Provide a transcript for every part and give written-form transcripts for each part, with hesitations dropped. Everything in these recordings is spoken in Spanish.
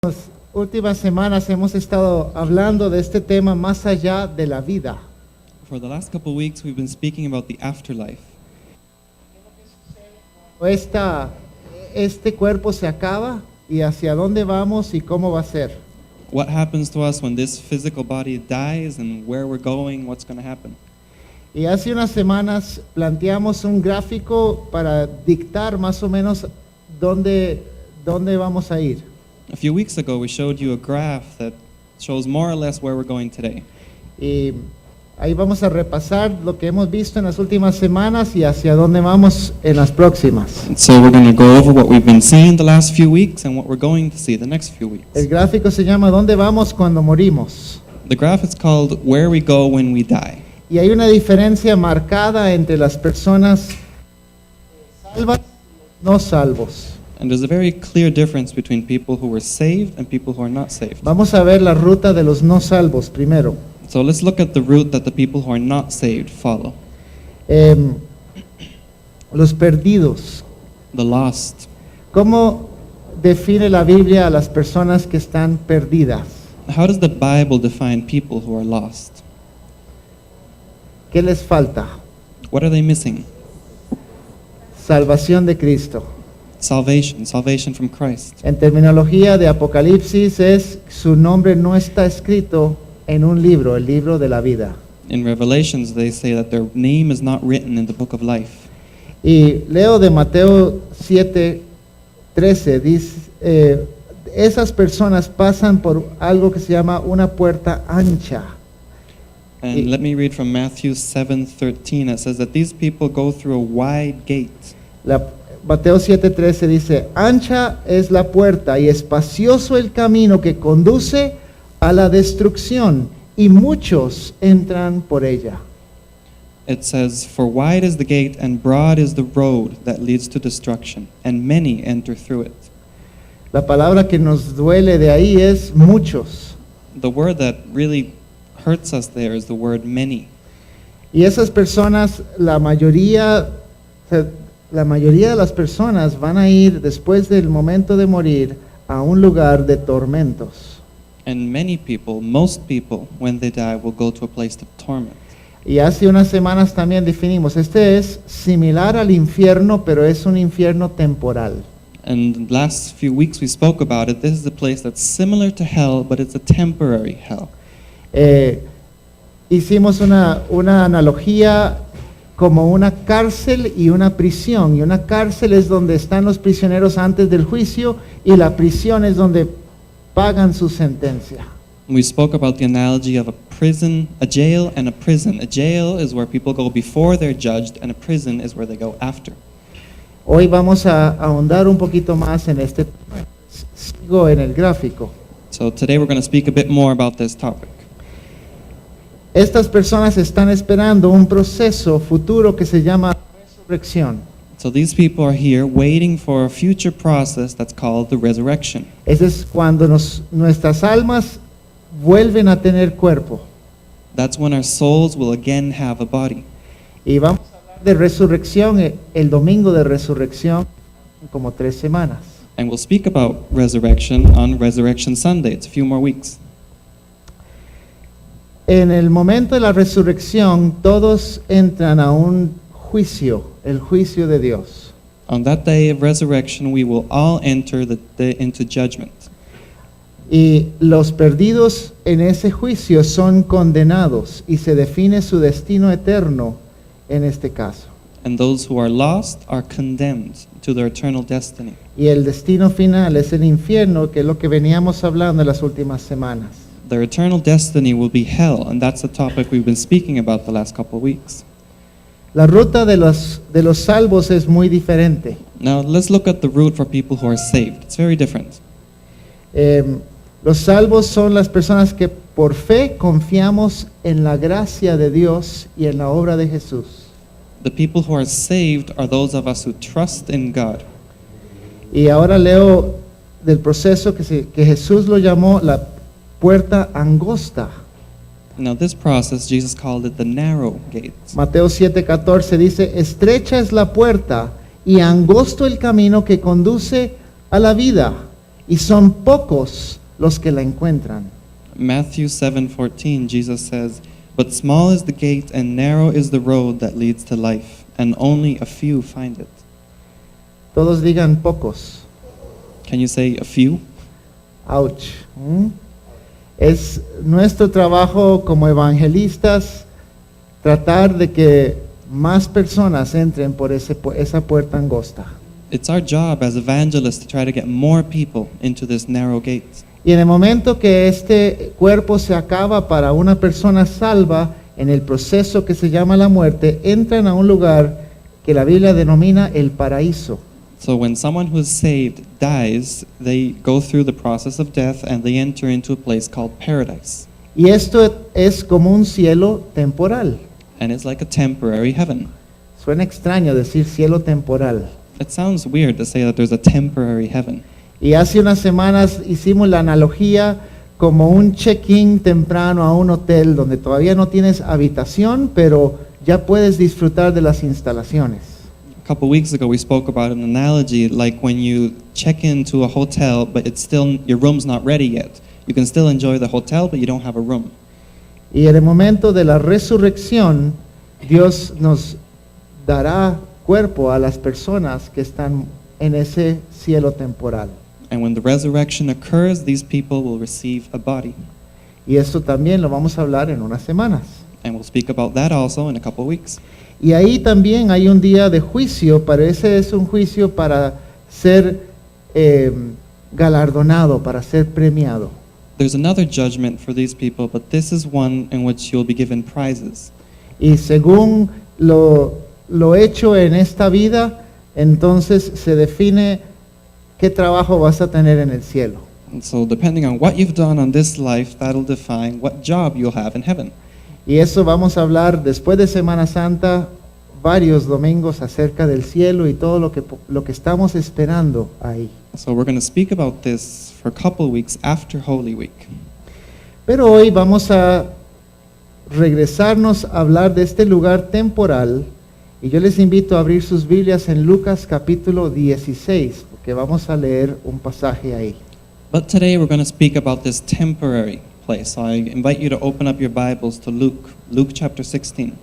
Las últimas semanas hemos estado hablando de este tema más allá de la vida. For the last couple of weeks, we've been speaking about the afterlife. Este cuerpo se acaba y hacia dónde vamos y cómo va a ser. What happens to us when this physical body dies and where we're going, what's going to happen. Y hace unas semanas planteamos un gráfico para dictar más o menos dónde vamos a ir. A few weeks ago, we showed you a graph that shows more or less where we're going today. Y ahí vamos a repasar lo que hemos visto en las últimas semanas y hacia dónde vamos en las próximas. And so we're going to go over what we've been seeing the last few weeks and what we're going to see the next few weeks. El gráfico se llama ¿Dónde vamos cuando morimos? The graph is called Where We Go When We Die. Y hay una diferencia marcada entre las personas salvas y no salvos. And there's a very clear difference between people who were saved and people who are not saved. Vamos a ver la ruta de los no salvos primero. So let's look at the route that the people who are not saved follow. Los perdidos. The lost. ¿Cómo define la Biblia a las personas que están perdidas? How does the Bible define people who are lost? ¿Qué les falta? What are they missing? Salvación de Cristo. Salvation from Christ. En terminología de Apocalipsis su nombre no está escrito en un libro, el libro de la vida. In Revelations, they say that their name is not written in the book of life. Y leo de Mateo 7:13, dice, esas personas pasan por algo que se llama una puerta ancha. And let me read from Matthew 7:13. It says that these people go through a wide gate. Mateo 7:13 dice, ancha es la puerta y espacioso el camino que conduce a la destrucción, y muchos entran por ella. It says, for wide is the gate and broad is the road that leads to destruction, and many enter through it. La palabra que nos duele de ahí es muchos. The word that really hurts us there is the word many. Y esas personas, la mayoría de las personas van a ir después del momento de morir a un lugar de tormentos. And many people, most people, when they die, will go to a place of torment. Y hace unas semanas también definimos, este es similar al infierno, pero es un infierno temporal. And last few weeks we spoke about it. This is a place that's similar to hell, but it's a temporary hell. Hicimos una analogía como una cárcel y una prisión. Y una cárcel es donde están los prisioneros antes del juicio, y la prisión es donde pagan su sentencia. We spoke about the analogy of a prison, a jail, and a prison. A jail is where people go before they're judged, and a prison is where they go after. Hoy vamos a ahondar un poquito más en este tema. Sigo en el gráfico. So today we're going to speak a bit more about this topic. Estas personas están esperando un proceso futuro que se llama resurrección. So these people are here waiting for a future process that's called the resurrection. Ese es cuando nuestras almas vuelven a tener cuerpo. That's when our souls will again have a body. Y vamos a hablar de resurrección el domingo de resurrección, como 3 semanas. And we'll speak about resurrection on Resurrection Sunday. It's a few more weeks. En el momento de la resurrección, todos entran a un juicio, el juicio de Dios. On that day of resurrection, we will all enter into judgment. Y los perdidos en ese juicio son condenados y se define su destino eterno en este caso. And those who are lost are condemned to their eternal destiny. Y el destino final es el infierno, que es lo que veníamos hablando en las últimas semanas. Their eternal destiny will be hell, and that's the topic we've been speaking about the last couple of weeks. La ruta de los salvos es muy diferente. Now let's look at the route for people who are saved. It's very different. Los salvos son las personas que por fe confiamos en la gracia de Dios y en la obra de Jesús. The people who are saved are those of us who trust in God. Y ahora leo del proceso que Jesús lo llamó la puerta angosta. Now this process, Jesus called it the narrow gate. Mateo 7:14 dice, estrecha es la puerta y angosto el camino que conduce a la vida, y son pocos los que la encuentran. Matthew 7:14, Jesus says, "But small is the gate and narrow is the road that leads to life, and only a few find it." Todos digan pocos. Can you say a few? Ouch. Es nuestro trabajo como evangelistas tratar de que más personas entren por esa puerta angosta. It's our job as evangelists to try to get more people into this narrow gate. Y en el momento que este cuerpo se acaba para una persona salva, en el proceso que se llama la muerte, entran a un lugar que la Biblia denomina el paraíso. So when someone who is saved dies, they go through the process of death and they enter into a place called paradise. Y esto es como un cielo temporal. And it's like a temporary heaven. Suena extraño decir cielo temporal. It sounds weird to say that there's a temporary heaven. Y hace unas semanas hicimos la analogía como un check-in temprano a un hotel donde todavía no tienes habitación, pero ya puedes disfrutar de las instalaciones. A couple weeks ago, we spoke about an analogy like when you check into a hotel, but it's still your room's not ready yet. You can still enjoy the hotel, but you don't have a room. Y en el momento de la resurrección, Dios nos dará cuerpo a las personas que están en ese cielo temporal. And when the resurrection occurs, these people will receive a body. Y esto también lo vamos a hablar en unas semanas. And we'll speak about that also in a couple weeks. Y ahí también hay un día de juicio, pero ese es un juicio para ser galardonado, para ser premiado. There's another judgment for these people, but this is one in which you'll be given prizes. Y según lo hecho en esta vida, entonces se define qué trabajo vas a tener en el cielo. And so depending on what you've done on this life, that'll define what job you'll have in heaven. Y eso vamos a hablar después de Semana Santa, varios domingos acerca del cielo y todo lo que estamos esperando ahí. So we're going to speak about this for a couple weeks after Holy Week. Pero hoy vamos a regresarnos a hablar de este lugar temporal y yo les invito a abrir sus Biblias en Lucas capítulo 16, porque vamos a leer un pasaje ahí. But today we're going to speak about this temporary place. So I invite you to open up your Bibles to Luke chapter 16.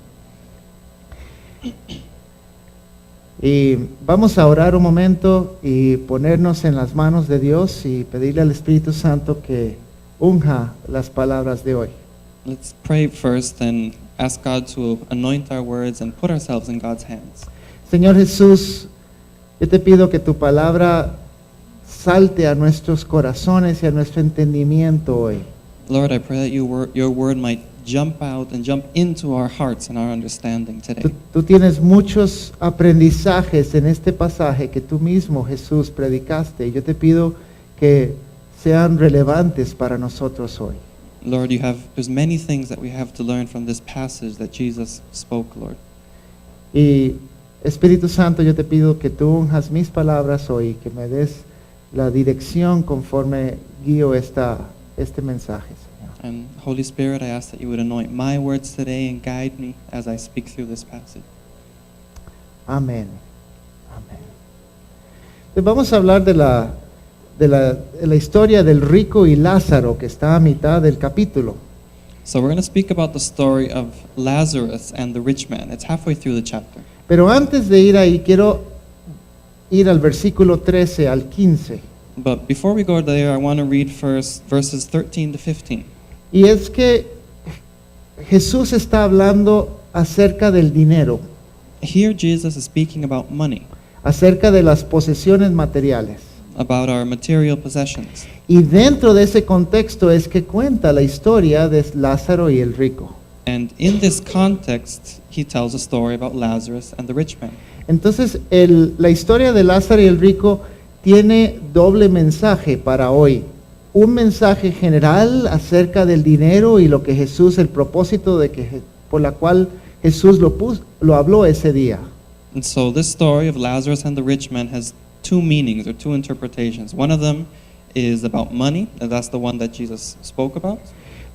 Y vamos a orar un momento y ponernos en las manos de Dios y pedirle al Espíritu Santo que unja las palabras de hoy. Let's pray first and ask God to anoint our words and put ourselves in God's hands. Señor Jesús, yo te pido que tu palabra salte a nuestros corazones y a nuestro entendimiento hoy. Lord, I pray that your word might jump out and jump into our hearts and our understanding today. Tú tienes muchos aprendizajes en este pasaje que tú mismo, Jesús, predicaste. Y yo te pido que sean relevantes para nosotros hoy. Lord, there's many things that we have to learn from this passage that Jesus spoke, Lord. Y Espíritu Santo, yo te pido que tú unjas mis palabras hoy, que me des la dirección conforme guío este mensaje, Señor. And Holy Spirit, I ask that you would anoint my words today and guide me as I speak through this passage. Amén. Amén. Entonces vamos a hablar de la historia del rico y Lázaro, que está a mitad del capítulo. So we're going to speak about the story of Lazarus and the rich man. It's halfway through the chapter. Pero antes de ir ahí, quiero ir al versículo 13 al 15. But before we go there, I want to read first verses 13 to 15. Y es que Jesús está hablando acerca del dinero, Here Jesus is speaking about money, acerca de las posesiones materiales. about our material possessions. Y dentro de ese contexto es que cuenta la historia de Lázaro y el rico. And in this context, he tells a story about Lazarus and the rich man. Entonces, la historia de Lázaro y el rico tiene doble mensaje para hoy. Un mensaje general acerca del dinero y lo que Jesús, el propósito por la cual Jesús lo habló ese día. And so this story of Lazarus and the rich man has two meanings or two interpretations. One of them is about money, and that's the one that Jesus spoke about.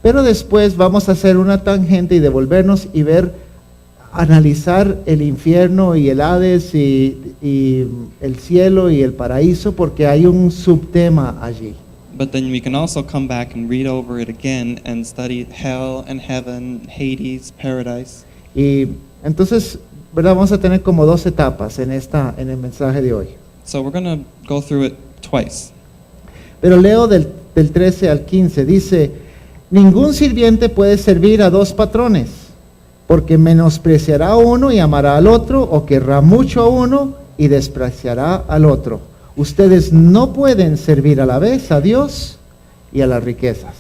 Pero después vamos a hacer una tangente y devolvernos y ver analizar el infierno y el Hades y el cielo y el paraíso porque hay un subtema allí. But then we can also come back and read over it again and study hell and heaven, Hades, paradise. Y entonces, ¿verdad? Vamos a tener como dos etapas en el mensaje de hoy. So we're going to go through it twice. Pero leo del 13 al 15, dice, ningún sirviente puede servir a dos patrones, porque menospreciará a uno y amará al otro, o querrá mucho a uno y despreciará al otro. Ustedes no pueden servir a la vez a Dios y a las riquezas.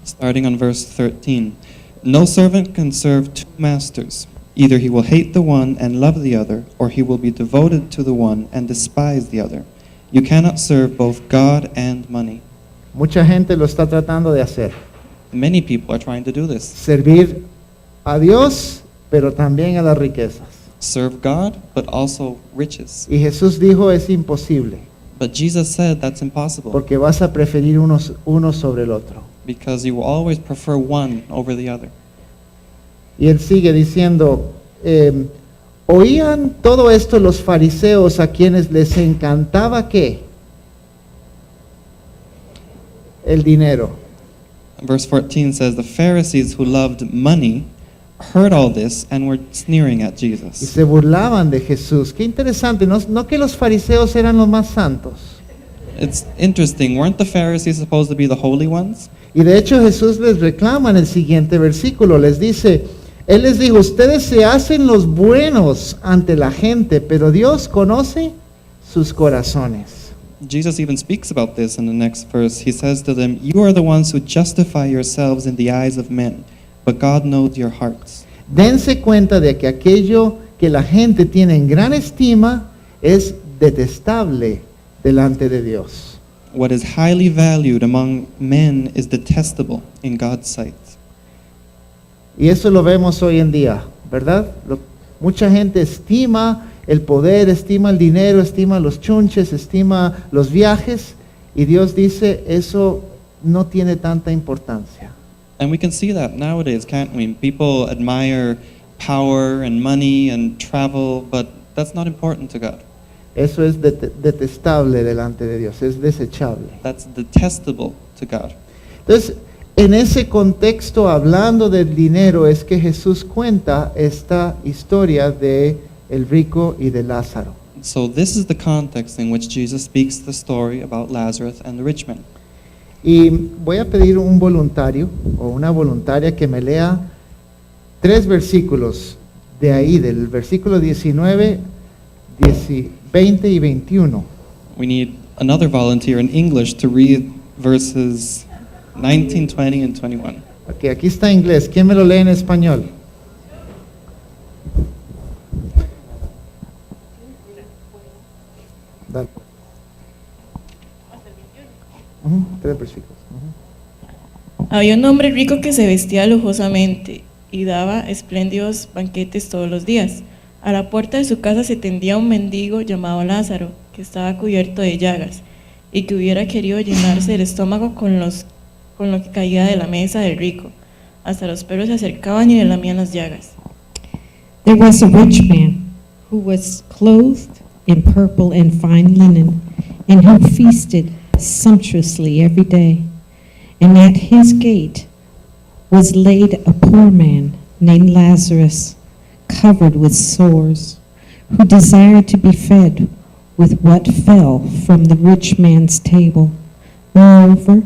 Starting on verse 13. No servant can serve two masters. Either he will hate the one and love the other, or he will be devoted to the one and despise the other. You cannot serve both God and money. Mucha gente lo está tratando de hacer. Many people are trying to do this. Servir a Dios, pero también a las riquezas. Serve God, but also riches. Y Jesús dijo, es imposible, But Jesus said that's impossible porque vas a preferir uno sobre el otro. because you will always prefer one over the other. Y él sigue diciendo, oían todo esto los fariseos a quienes les encantaba ¿qué? El dinero. Verse 14 says, the Pharisees who loved money heard all this and were sneering at Y Jesus. se burlaban de Jesús. Qué interesante, no que los fariseos eran los más santos. It's interesting, weren't the Pharisees supposed to be the holy ones? Y de hecho Jesús les reclama en el siguiente versículo, les dice, Él les dijo, ustedes se hacen los buenos ante la gente, pero Dios conoce sus corazones. Jesus even speaks about this in the next verse. He says to them, you are the ones who justify yourselves in the eyes of men, but God knows your hearts. Dense cuenta de que aquello que la gente tiene en gran estima es detestable delante de Dios. What is highly valued among men is detestable in God's sight. Y eso lo vemos hoy en día, ¿verdad? Mucha gente estima el poder, estima el dinero, estima los chunches, estima los viajes, y Dios dice, eso no tiene tanta importancia. And we can see that nowadays, can't we? People admire power and money and travel, but that's not important to God. Eso es detestable delante de Dios, es desechable. That's detestable to God. Entonces, en ese contexto, hablando del dinero, es que Jesús cuenta esta historia de el rico y de Lázaro. So this is the context in which Jesus speaks the story about Lazarus and the rich man. Y voy a pedir un voluntario o una voluntaria que me lea 3 versículos de ahí, del versículo 19, 20 y 21. We need another volunteer in English to read verses 19, 20, and 21. Ok, aquí está en inglés. ¿Quién me lo lee en español? Dale. 3 versículos. Había un hombre rico que se vestía lujosamente y daba espléndidos banquetes todos los días. A la puerta de su casa se tendía un mendigo llamado Lázaro, que estaba cubierto de llagas, y que hubiera querido llenarse el estómago con lo que caía de la mesa del rico. Hasta los perros se acercaban y le lamían las llagas. There was a rich man who was clothed in purple and fine linen, and who feasted sumptuously every day. And at his gate was laid a poor man named Lazarus, covered with sores, who desired to be fed with what fell from the rich man's table. Moreover,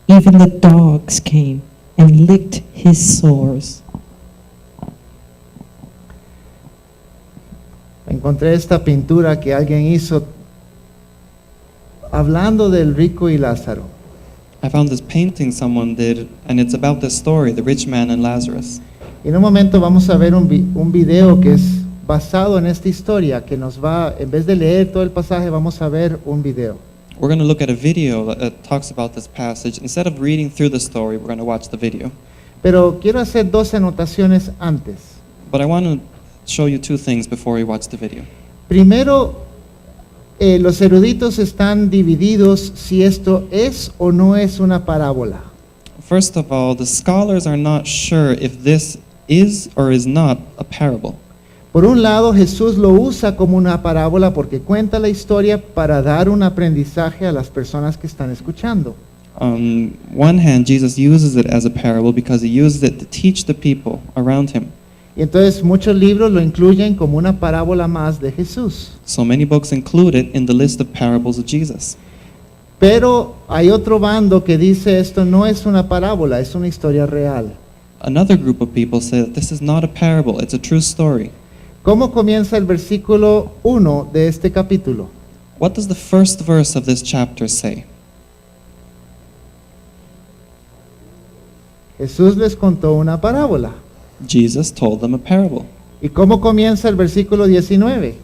even the dogs came and licked his sores. Encontré esta pintura que alguien hizo hablando del rico y Lázaro. I found this painting someone did, and it's about this story, the rich man and Lazarus. Y en un momento vamos a ver un video que es basado en esta historia, que nos va, en vez de leer todo el pasaje, vamos a ver un video. We're going to look at a video that talks about this passage. Instead of reading through the story, we're going to watch the video. Pero quiero hacer 2 anotaciones antes. But I want to show you 2 things before we watch the video. Primero, los eruditos están divididos si esto es o no es una parábola. First of all, the scholars are not sure if this is or is not a parable. Por un lado, Jesús lo usa como una parábola porque cuenta la historia para dar un aprendizaje a las personas que están escuchando. On one hand, Jesus uses it as a parable because he uses it to teach the people around him. Y entonces muchos libros lo incluyen como una parábola más de Jesús. So many books include it in the list of parables of Jesus. Pero hay otro bando que dice esto no es una parábola, es una historia real. Another group of people say that this is not a parable, it's a true story. ¿Cómo comienza el versículo 1 de este capítulo? What does the first verse of this chapter say? Jesús les contó una parábola. Jesus told them a parable. ¿Y cómo comienza el versículo 19?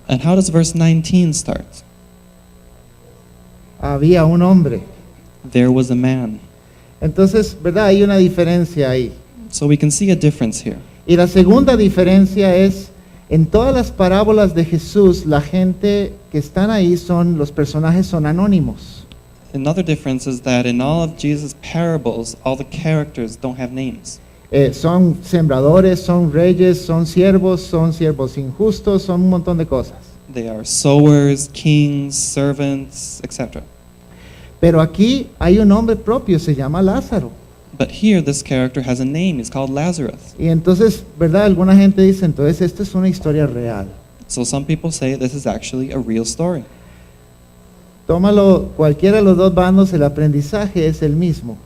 And how does verse 19 start? Había un hombre. There was a man. Entonces, ¿verdad? Hay una diferencia ahí. So we can see a difference here. Y la segunda diferencia es, en todas las parábolas de Jesús, la gente que están ahí los personajes son anónimos. Another difference is that in all of Jesus' parables, all the characters don't have names. Son sembradores, son reyes, son siervos injustos, son un montón de cosas. They are sowers, kings, servants, etc. Pero aquí hay un nombre propio, se llama Lázaro. But here, this character has a name. He's called Lazarus. Y entonces, ¿verdad? Alguna gente dice, entonces esto es una historia real. So some people say this is actually a real story. Tómalo, cualquiera de los dos bandos, el aprendizaje es el mismo.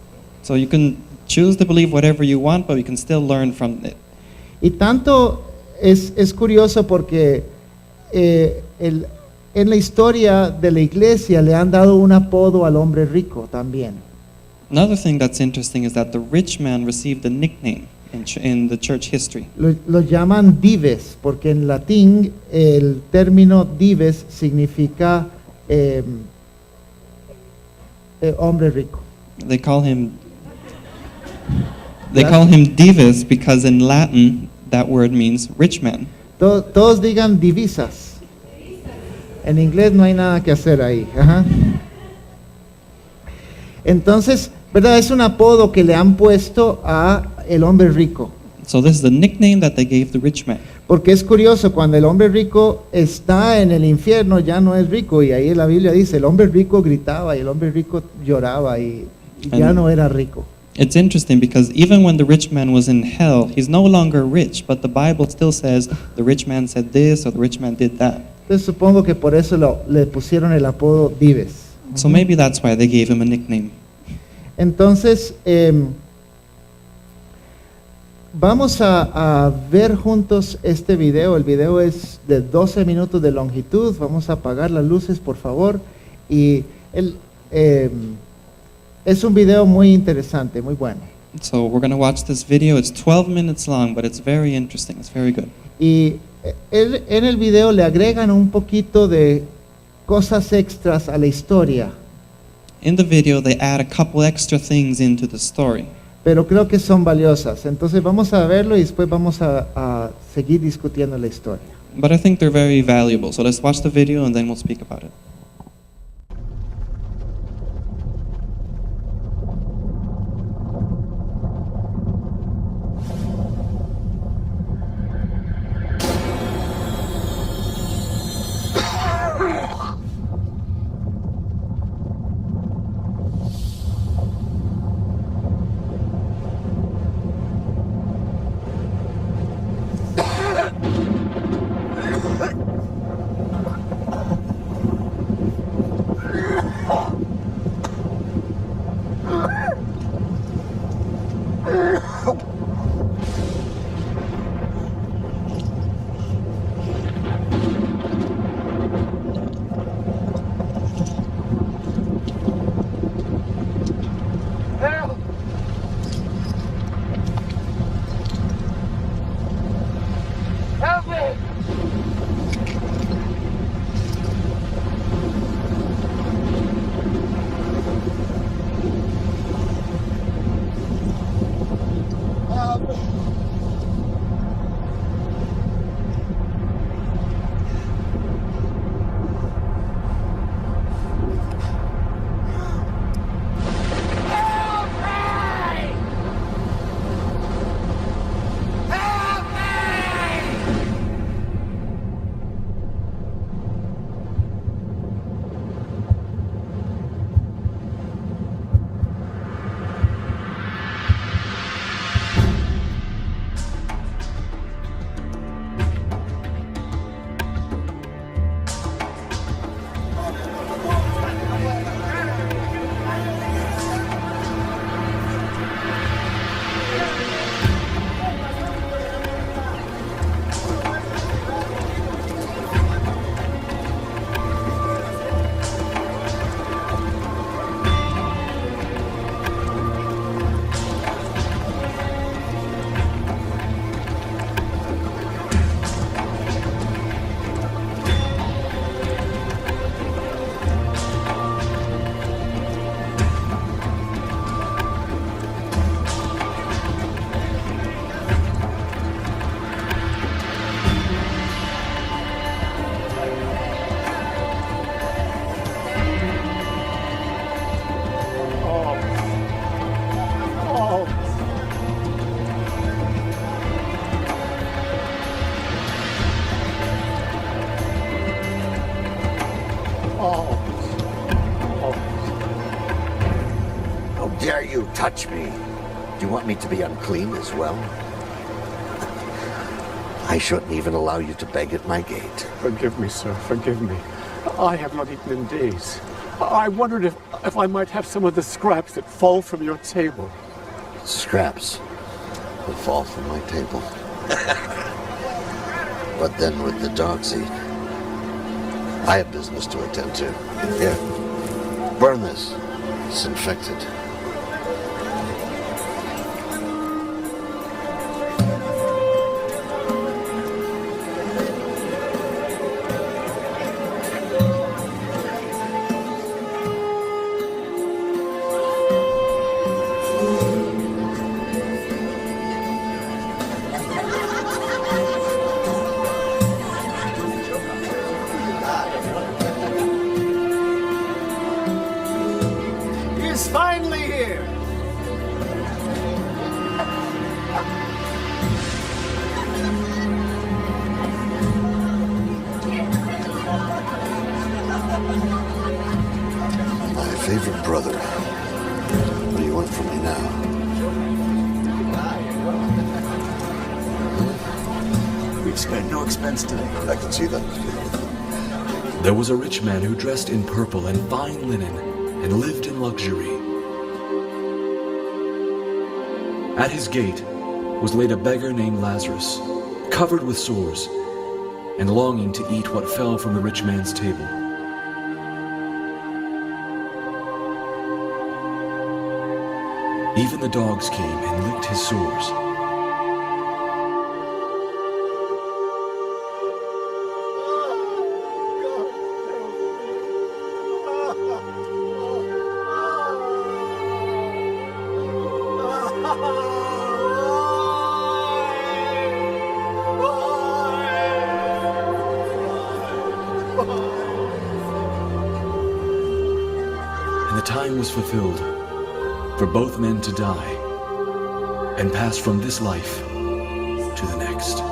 So you can choose to believe whatever you want, but you can still learn from it. Y tanto es curioso porque en la historia de la iglesia le han dado un apodo al hombre rico también. Another thing that's interesting is that the rich man received a nickname in the church history. Lo llaman dives, porque en latín el término dives significa hombre rico. They call him divus because in Latin that word means rich man. Todos digan divisas. En inglés no hay nada que hacer ahí. Ajá. Entonces, ¿verdad? Es un apodo que le han puesto a el hombre rico. So this is the nickname that they gave the rich man. Porque es curioso, cuando el hombre rico está en el infierno ya no es rico, y ahí la Biblia dice, el hombre rico gritaba y el hombre rico lloraba y ya no era rico. It's interesting because even when the rich man was in hell, he's no longer rich, but the Bible still says the rich man said this or the rich man did that. Entonces supongo que por eso le pusieron el apodo Dives. So maybe that's why they gave him a nickname. Entonces, vamos a ver juntos este video. El video es de 12 minutos de longitud. Vamos a apagar las luces, por favor. Y es un video muy interesante, muy bueno. So we're going to watch this video. It's 12 minutes long, but it's very interesting. It's very good. Y en el video le agregan un poquito de cosas extras a la historia. In the video, they add a couple extra things into the story. Pero creo que son valiosas. Entonces vamos a verlo y después vamos a seguir discutiendo la historia. But I think they're very valuable. So let's watch the video and then we'll speak about it. How dare you touch me? Do you want me to be unclean as well? I shouldn't even allow you to beg at my gate. Forgive me, sir. Forgive me. I have not eaten in days. I wondered if I might have some of the scraps that fall from your table. Scraps will fall from my table. But then with the dogs eat, I have business to attend to. Here, burn this. It's infected. He's finally here! My favorite brother. What do you want from me now? We've spared no expense today. I can see that. There was a rich man who dressed in purple and fine linen and lived in luxury. At his gate was laid a beggar named Lazarus, covered with sores, and longing to eat what fell from the rich man's table. Even the dogs came and licked his sores. And the time was fulfilled for both men to die and pass from this life to the next.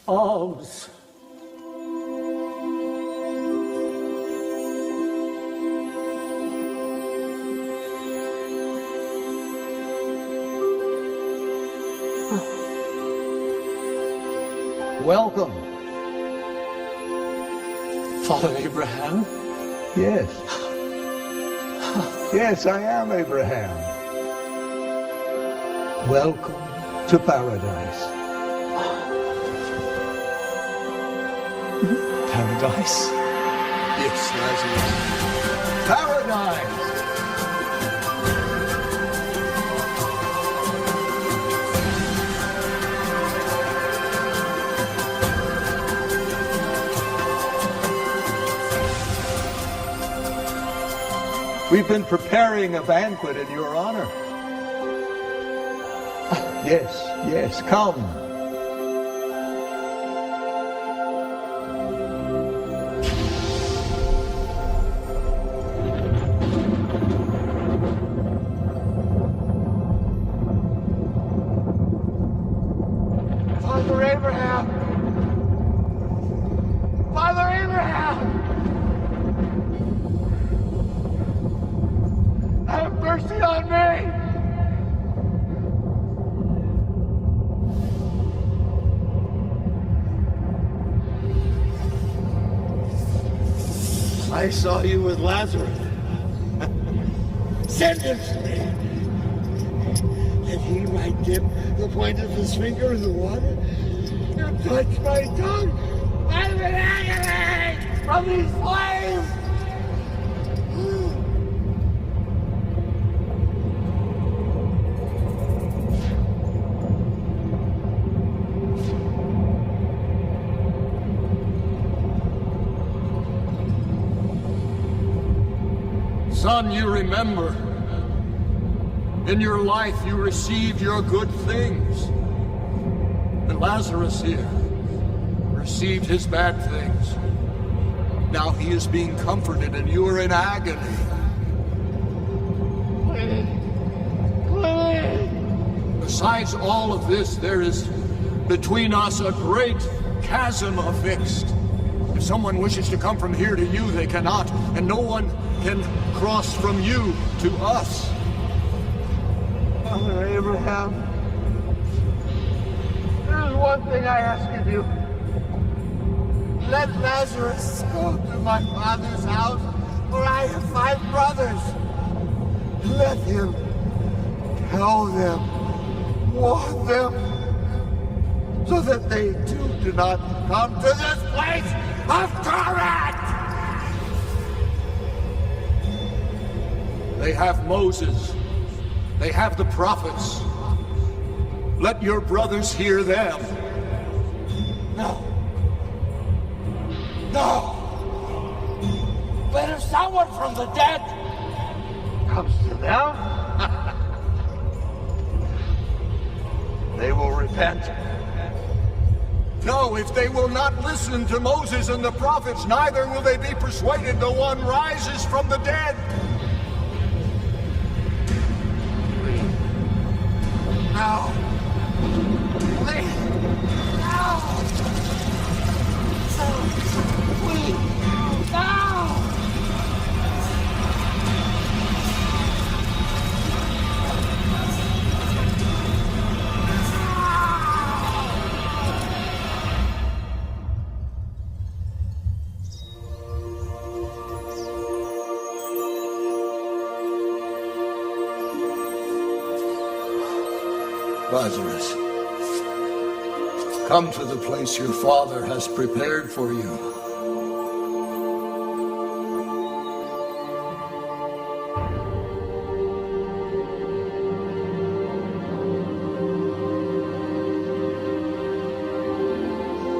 Alms. Welcome. Father Abraham? Yes. Yes, I am Abraham. Welcome to paradise. Paradise. Paradise? Yes, Lazarus. Paradise! We've been preparing a banquet in your honor. Yes, yes, come. Father Abraham! Father Abraham! Have mercy on me! I saw you with Lazarus. Send him to me. That he might dip the point of his finger in the water and touch my tongue. I'm in agony from these flames. Son, you remember. In your life, you received your good things. And Lazarus here received his bad things. Now he is being comforted and you are in agony. Besides all of this, there is between us a great chasm affixed. If someone wishes to come from here to you, they cannot, and no one can cross from you to us. Father Abraham, there's one thing I ask of you. Let Lazarus go to my father's house, for I have 5 brothers. Let him tell them, warn them, so that they too do not come to this place of torment. They have Moses. They have the prophets. Let your brothers hear them. No. No. But if someone from the dead comes to them, they will repent. No, if they will not listen to Moses and the prophets, neither will they be persuaded the one rises from the dead. No. Please. No. Please. No. Lazarus, come to the place your father has prepared for you.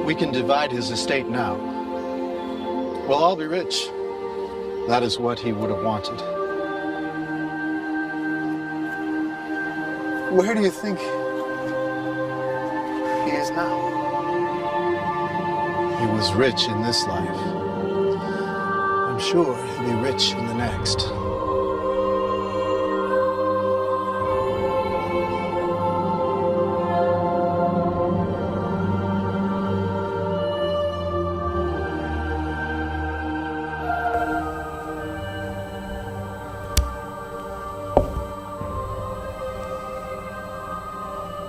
We can divide his estate now. We'll all be rich. That is what he would have wanted. Where do you think he is now? He was rich in this life. I'm sure he'll be rich in the next.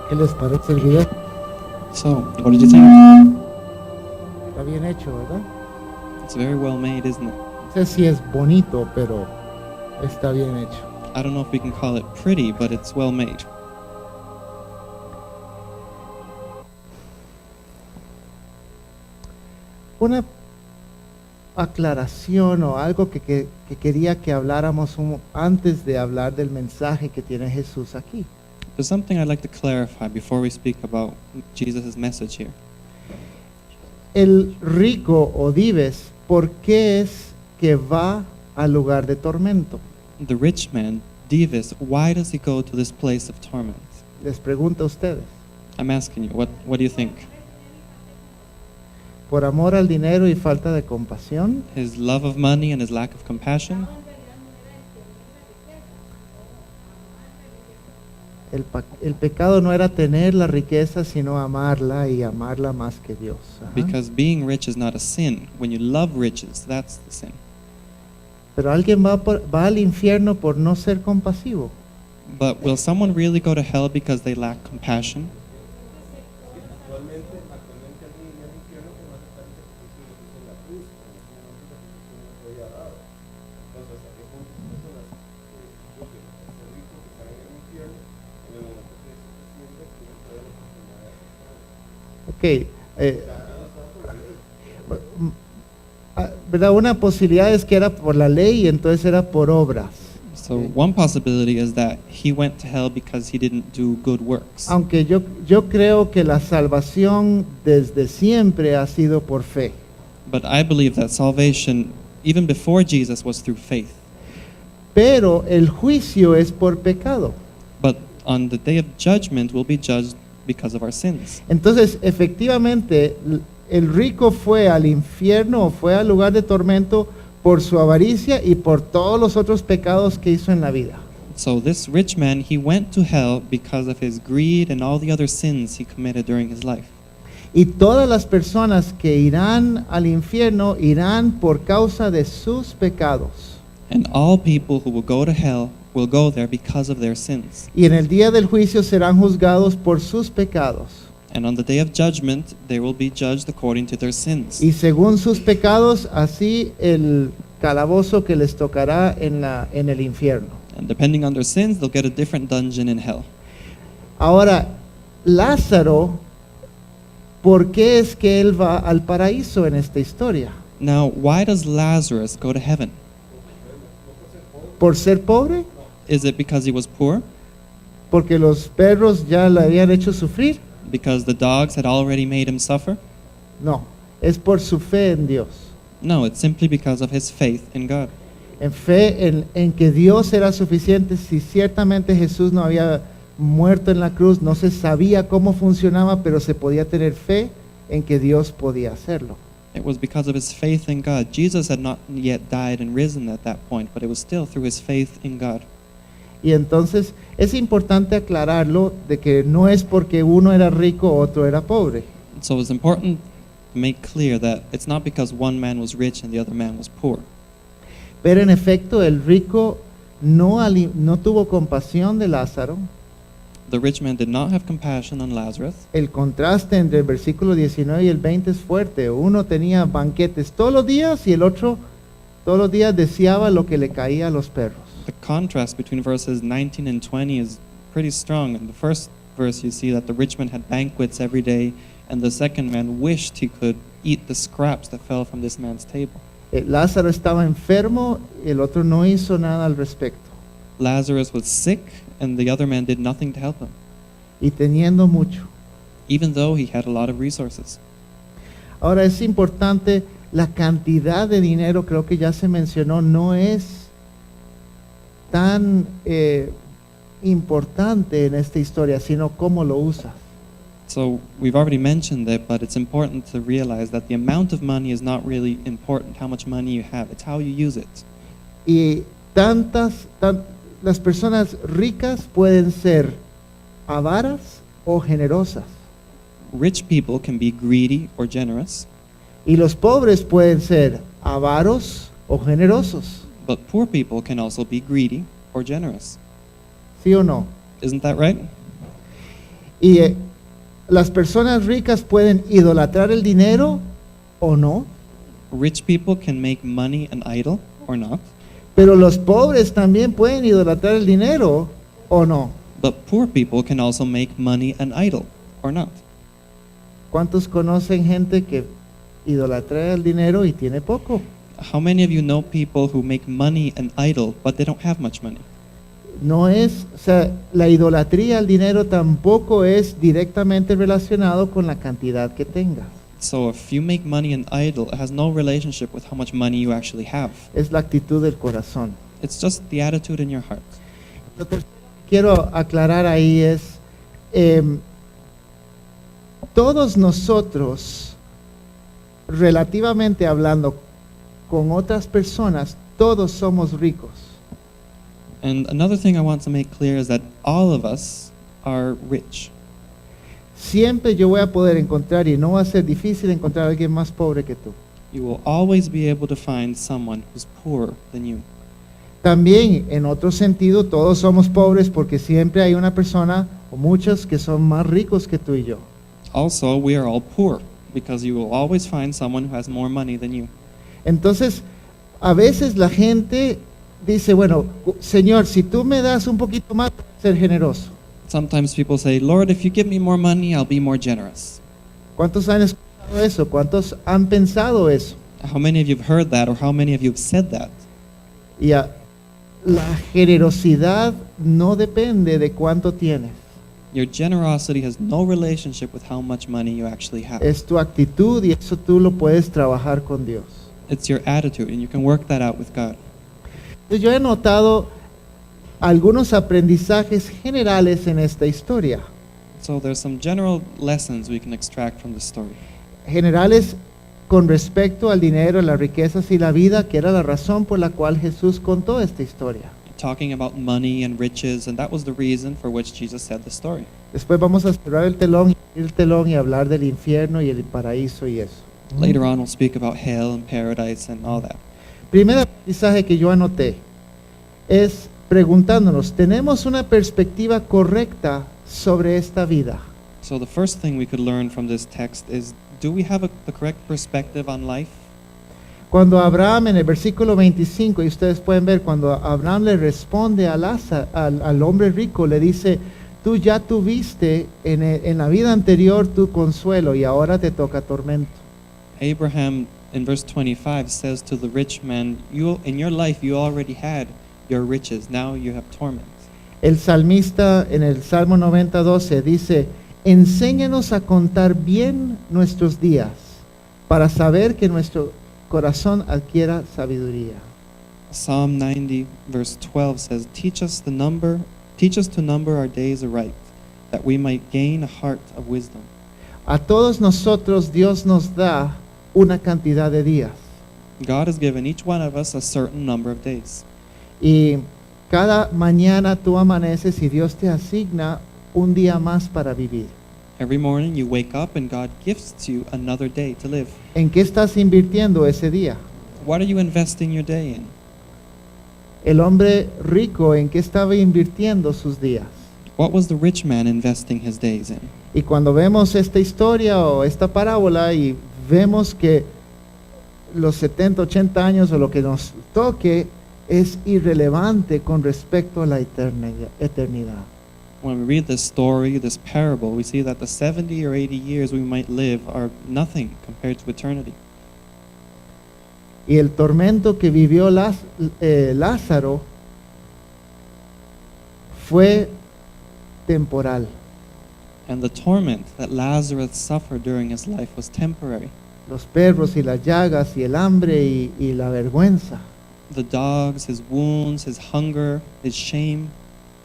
¿Qué les parece el video? So, what did you think? Está bien hecho, ¿verdad? It's very well made, isn't it? No sé si es bonito, pero está bien hecho. I don't know if we can call it pretty, but it's well made. aclaración o algo que quería que habláramos antes de hablar del mensaje que tiene Jesús aquí. There's something I'd like to clarify before we speak about Jesus' message here. El rico o Dives, ¿por qué es que va al lugar de tormento? The rich man, Dives, why does he go to this place of torment? Les pregunto a ustedes. I'm asking you, what do you think? ¿Por amor al dinero y falta de compasión? His love of money and his lack of compassion? El pecado no era tener la riqueza, sino amarla y amarla más que Dios. Ajá. Because being rich is not a sin. When you love riches, that's the sin. Pero alguien va al infierno por no ser compasivo. But will someone really go to hell because they lack compassion? Ok, ¿verdad? Una posibilidad es que era por la ley y entonces era por obras. So one possibility is that he went to hell because he didn't do good works. Aunque yo creo que la salvación desde siempre ha sido por fe. But I believe that salvation, even before Jesus, was through faith. Pero el juicio es por pecado. But on the day of judgment, we'll be judged because of our sins. Entonces, efectivamente, el rico fue al infierno o fue al lugar de tormento por su avaricia y por todos los otros pecados que hizo en la vida. So this rich man, he went to hell because of his greed and all the other sins he committed during his life. Y todas las personas que irán al infierno irán por causa de sus pecados. And all people who will go to hell will go there because of their sins. Y en el día del juicio serán juzgados por sus pecados. And on the day of judgment, they will be judged according to their sins. Y según sus pecados, así el calabozo que les tocará en el infierno. And depending on their sins, they'll get a different dungeon in hell. Ahora, Lázaro, ¿por qué es que él va al paraíso en esta historia? Now, why does Lazarus go to heaven? ¿Por ser pobre? Is it because he was poor? ¿Porque los perros ya le habían hecho sufrir? Because the dogs had already made him suffer? No, es por su fe en Dios. No, it's simply because of his faith in God. En fe en que Dios era suficiente. Si ciertamente Jesús no había muerto en la cruz, no se sabía cómo funcionaba, pero se podía tener fe en que Dios podía hacerlo. It was because of his faith in God. Jesus had not yet died and risen at that point, but it was still through his faith in God. Y entonces es importante aclararlo de que no es porque uno era rico o otro era pobre. So it's important to make clear that it's not because one man was rich and the other man was poor. Pero en efecto el rico no tuvo compasión de Lázaro. The rich man did not have compassion on Lazarus. El contraste entre el versículo 19 y el 20 es fuerte. Uno tenía banquetes todos los días y el otro todos los días deseaba lo que le caía a los perros. The contrast between verses 19 and 20 is pretty strong. In the first verse you see that the rich man had banquets every day, and the second man wished he could eat the scraps that fell from this man's table. Lázaro estaba enfermo, el otro no hizo nada al respecto. Lazarus was sick, and the other man did nothing to help him, Y teniendo mucho. even though he had a lot of resources. Ahora es importante, la cantidad de dinero, creo que ya se mencionó, no es tan importante en esta historia, sino cómo lo usas. So we've already mentioned it, but it's important to realize that the amount of money is not really important, how much money you have. It's how you use it. Y las personas ricas pueden ser avaras o generosas. Rich people can be greedy or generous, Y los pobres pueden ser avaros o generosos. but poor people can also be greedy or generous. ¿Sí o no? Isn't that right? Y las personas ricas pueden idolatrar el dinero o no. Rich people can make money an idol or not, Pero los pobres también pueden idolatrar el dinero o no. but poor people can also make money an idol or not. ¿Cuántos conocen gente que idolatra el dinero y tiene poco? How many of you know people who make money an idol, but they don't have much money? No es, o sea, la idolatría al dinero tampoco es directamente relacionado con la cantidad que tengas. So if you make money an idol, it has no relationship with how much money you actually have. Es la actitud del corazón. It's just the attitude in your heart. Lo tercero que quiero aclarar ahí es, todos nosotros, relativamente hablando con otras personas, todos somos ricos. And another thing I want to make clear is that all of us are rich. Siempre yo voy a poder encontrar, y no va a ser difícil encontrar a alguien más pobre que tú. You will always be able to find someone who's poorer than you. También, en otro sentido, todos somos pobres porque siempre hay una persona o muchos que son más ricos que tú y yo. Also, we are all poor because you will always find someone who has more money than you. Entonces, a veces la gente dice, bueno, Señor, si tú me das un poquito más, voy a ser generoso. Sometimes people say, Lord, if you give me more money, I'll be more generous. ¿Cuántos han escuchado eso? ¿Cuántos han pensado eso? How many of you have heard that, or how many of you have said that? Y la generosidad no depende de cuánto tienes. Your generosity has no relationship with how much money you actually have. Es tu actitud y eso tú lo puedes trabajar con Dios. It's your attitude, and you can work that out with God. Entonces, yo he notado algunos aprendizajes generales en esta historia. So there's some general lessons we can extract from this story. Generales con respecto al dinero, las riquezas y la vida, que era la razón por la cual Jesús contó esta historia. Talking about money and riches, and that was the reason for which Jesus said the story. Después vamos a cerrar el telón y hablar del infierno y el paraíso y eso. Later on, we'll speak about hell and paradise and all that. Primer aprendizaje que yo anoté es preguntándonos, ¿tenemos una perspectiva correcta sobre esta vida? So the first thing we could learn from this text is, do we have the correct perspective on life? Cuando Abraham en el versículo 25, y ustedes pueden ver, cuando Abraham le responde a al hombre rico, le dice, tú ya tuviste en la vida anterior tu consuelo y ahora te toca tormento. Abraham, in verse 25, says to the rich man, in your life you already had your riches, now you have torment. El salmista en el Salmo 90:12 dice, enséñanos a contar bien nuestros días para saber que nuestro corazón adquiera sabiduría. Psalm 90 verse 12 says, teach us to number our days aright, that we might gain a heart of wisdom. A todos nosotros Dios nos da una cantidad de días. God has given each one of us a certain number of days. Y cada mañana tú amaneces y Dios te asigna un día más para vivir. Every morning you wake up and God gifts you another day to live. ¿En qué estás invirtiendo ese día? What are you investing your day in? El hombre rico, ¿en qué estaba invirtiendo sus días? What was the rich man investing his days in? Y cuando vemos esta historia o esta parábola y vemos que los 70, 80 años o lo que nos toque es irrelevante con respecto a la eternidad. When we read this story, this parable, we see that the 70 or 80 years we might live are nothing compared to eternity. Y el tormento que vivió Lázaro fue temporal. And the torment that Lazarus suffered during his life was temporary. Los perros y las llagas y el hambre y la vergüenza. The dogs, his wounds, his hunger, his shame.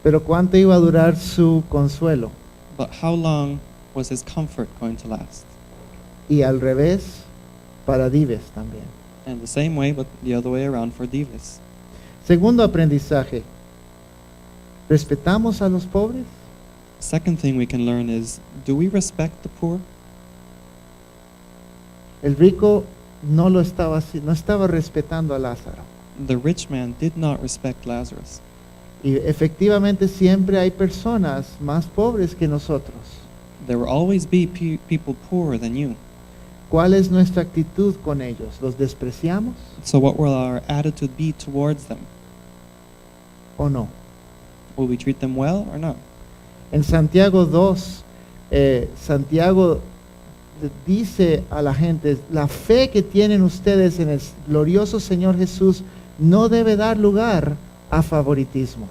Pero ¿cuánto iba a durar su consuelo? But how long was his comfort going to last? Y al revés, para Dives también. And the same way, but the other way around for Dives. Segundo aprendizaje. ¿Respetamos a los pobres? Second thing we can learn is, do we respect the poor? El rico no estaba respetando a Lázaro. The rich man did not respect Lazarus. Y efectivamente siempre hay personas más pobres que nosotros. There will always be people poorer than you. ¿Cuál es nuestra actitud con ellos? ¿Los despreciamos So what will our attitude be towards them? o no? Will we treat them well or not? En Santiago 2, Santiago dice a la gente, la fe que tienen ustedes en el glorioso Señor Jesús no debe dar lugar a favoritismos.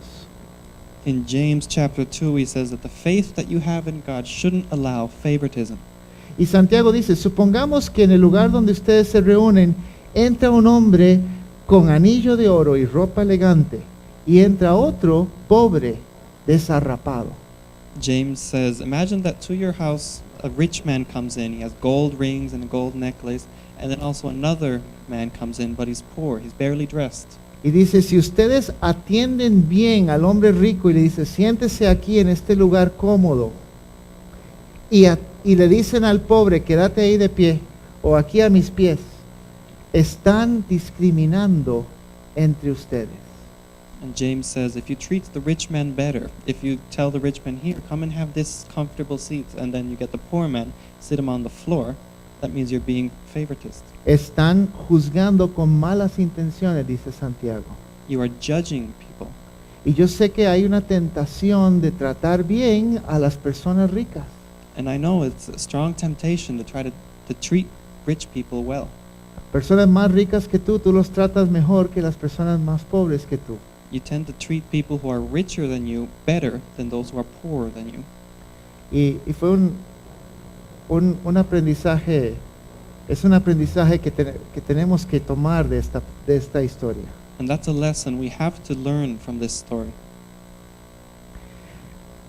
In James chapter 2, he says that the faith that you have in God shouldn't allow favoritism. Y Santiago dice, supongamos que en el lugar donde ustedes se reúnen entra un hombre con anillo de oro y ropa elegante, y entra otro pobre, desarrapado. James says, imagine that to your house a rich man comes in, he has gold rings and a gold necklace, and then also another man comes in, but he's poor, he's barely dressed. Y dice, si ustedes atienden bien al hombre rico y le dice, siéntese aquí en este lugar cómodo, y le dicen al pobre, quédate ahí de pie, o aquí a mis pies, están discriminando entre ustedes. And James says, if you treat the rich man better, if you tell the rich man, here, come and have this comfortable seat, and then you get the poor man, sit him on the floor, that means you're being favoritist. Están juzgando con malas intenciones, dice Santiago. You are judging people. Y yo sé que hay una tentación de tratar bien a las personas ricas. And I know it's a strong temptation to try to treat rich people well. Personas más ricas que tú los tratas mejor que las personas más pobres que tú. You tend to treat people who are richer than you better than those who are poorer than you. Y fue un aprendizaje, es un aprendizaje que tenemos que tomar de esta historia. And that's a lesson we have to learn from this story.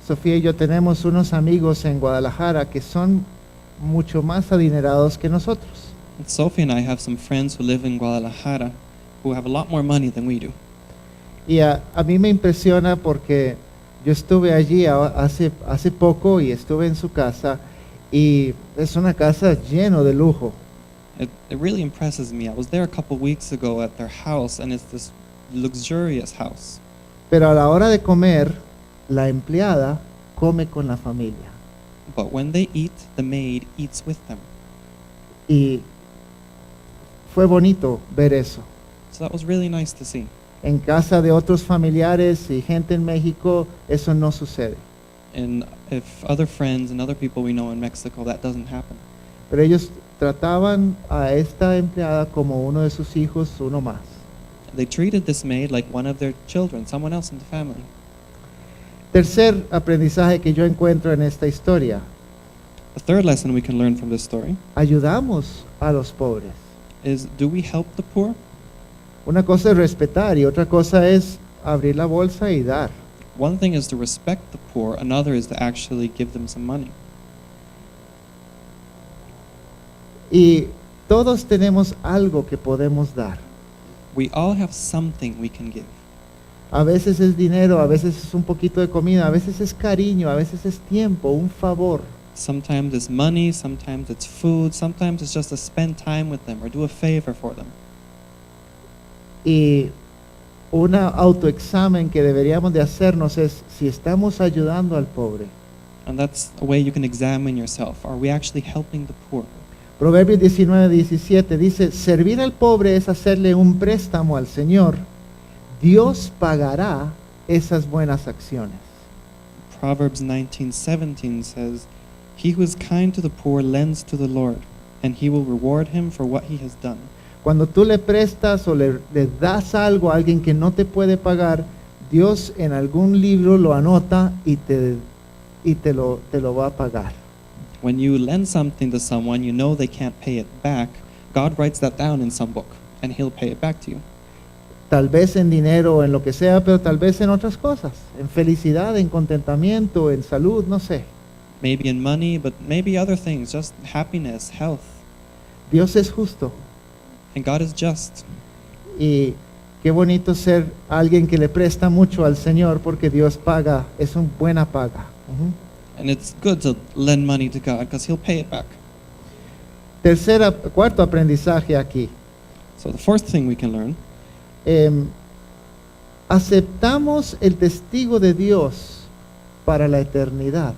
Sofía y yo tenemos unos amigos en Guadalajara que son mucho más adinerados que nosotros. And Sophie and I have some friends who live in Guadalajara who have a lot more money than we do. Y a mí me impresiona porque yo estuve allí hace poco y estuve en su casa y es una casa lleno de lujo. It really impresses me. I was there a couple weeks ago at their house, and it's this luxurious house. Pero a la hora de comer, la empleada come con la familia. But when they eat, the maid eats with them. Y fue bonito ver eso. So that was really nice to see. En casa de otros familiares y gente en México, eso no sucede. And if other friends and other people we know in Mexico, that doesn't happen. Pero ellos trataban a esta empleada como uno de sus hijos, uno más. They treated this maid like one of their children, someone else in the family. Tercer aprendizaje que yo encuentro en esta historia. The third lesson we can learn from this story Ayudamos a los pobres. is, do we help the poor? Una cosa es respetar y otra cosa es abrir la bolsa y dar. One thing is to respect the poor, another is to actually give them some money. Y todos tenemos algo que podemos dar. We all have something we can give. A veces es dinero, a veces es un poquito de comida, a veces es cariño, a veces es tiempo, un favor. Sometimes it's money, sometimes it's food, sometimes it's just to spend time with them or do a favor for them. Y un autoexamen que deberíamos de hacernos es si estamos ayudando al pobre. And that's a way you can examine yourself. Are we actually helping the poor? Proverbios 19:17 dice, servir al pobre es hacerle un préstamo al Señor. Dios pagará esas buenas acciones. Proverbs 19:17 says, he who is kind to the poor lends to the Lord, and he will reward him for what he has done. Cuando tú le prestas o le das algo a alguien que no te puede pagar, Dios en algún libro lo anota y te lo va a pagar. When you lend something to someone you know they can't pay it back, God writes that down in some book, and he'll pay it back to you. Tal vez en dinero o en lo que sea, pero tal vez en otras cosas, en felicidad, en contentamiento, en salud, no sé. Maybe in money, but maybe other things, just happiness, health. Dios es justo And God is just. y qué bonito ser alguien que le presta mucho al Señor porque Dios paga, es una buena paga. Ujú. And it's good to lend money to God because he'll pay it back. Cuarto aprendizaje aquí. So the fourth thing we can learn, Aceptamos el testigo de Dios para la eternidad.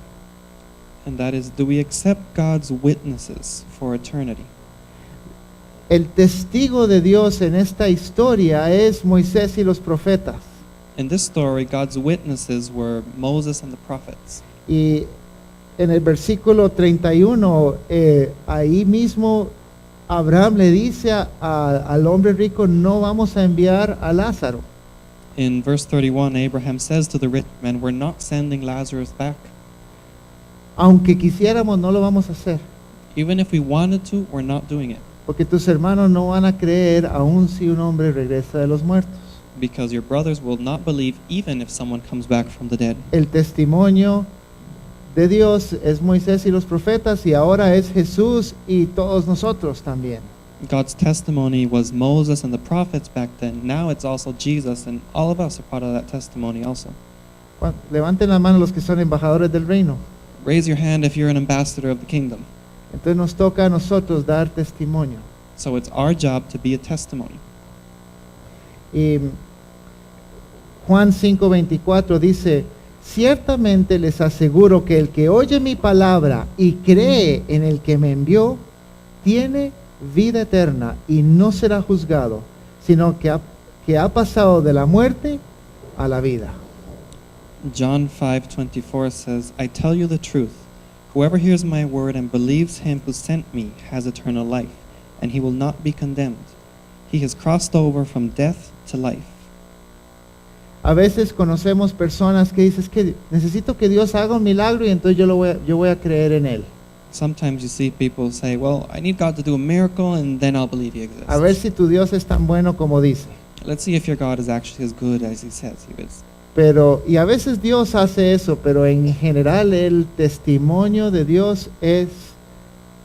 and that is, do we accept God's witnesses for eternity? El testigo de Dios en esta historia es Moisés y los profetas. In this story, God's witnesses were Moses and the prophets. Y en el versículo 31, ahí mismo Abraham le dice al hombre rico, no vamos a enviar a Lázaro. In verse 31, Abraham says to the rich man, we're not sending Lazarus back. Aunque quisiéramos, no lo vamos a hacer. Even if we wanted to, we're not doing it. Porque tus hermanos no van a creer aun si un hombre regresa de los muertos. Because your brothers will not believe even if someone comes back from the dead. El testimonio de Dios es Moisés y los profetas y ahora es Jesús y todos nosotros también. God's testimony was Moses and the prophets back then. Now it's also Jesus, and all of us are part of that testimony also. Levanten la mano los que son embajadores del reino. Raise your hand if you're an ambassador of the kingdom. Entonces nos toca a nosotros dar testimonio. So it's our job to be a testimony. Y Juan 5:24 dice, ciertamente les aseguro que el que oye mi palabra y cree en el que me envió, tiene vida eterna y no será juzgado, sino que ha pasado de la muerte a la vida. John 5:24 says, I tell you the truth. Whoever hears my word and believes him who sent me has eternal life, and he will not be condemned. He has crossed over from death to life. A veces conocemos personas que dicen que necesito que Dios haga un milagro y entonces yo voy a creer en él. Sometimes you see people say, well, I need God to do a miracle and then I'll believe he exists. A ver si tu Dios es tan bueno como dice. Let's see if your God is actually as good as he says he is. Y a veces Dios hace eso, pero en general el testimonio de Dios es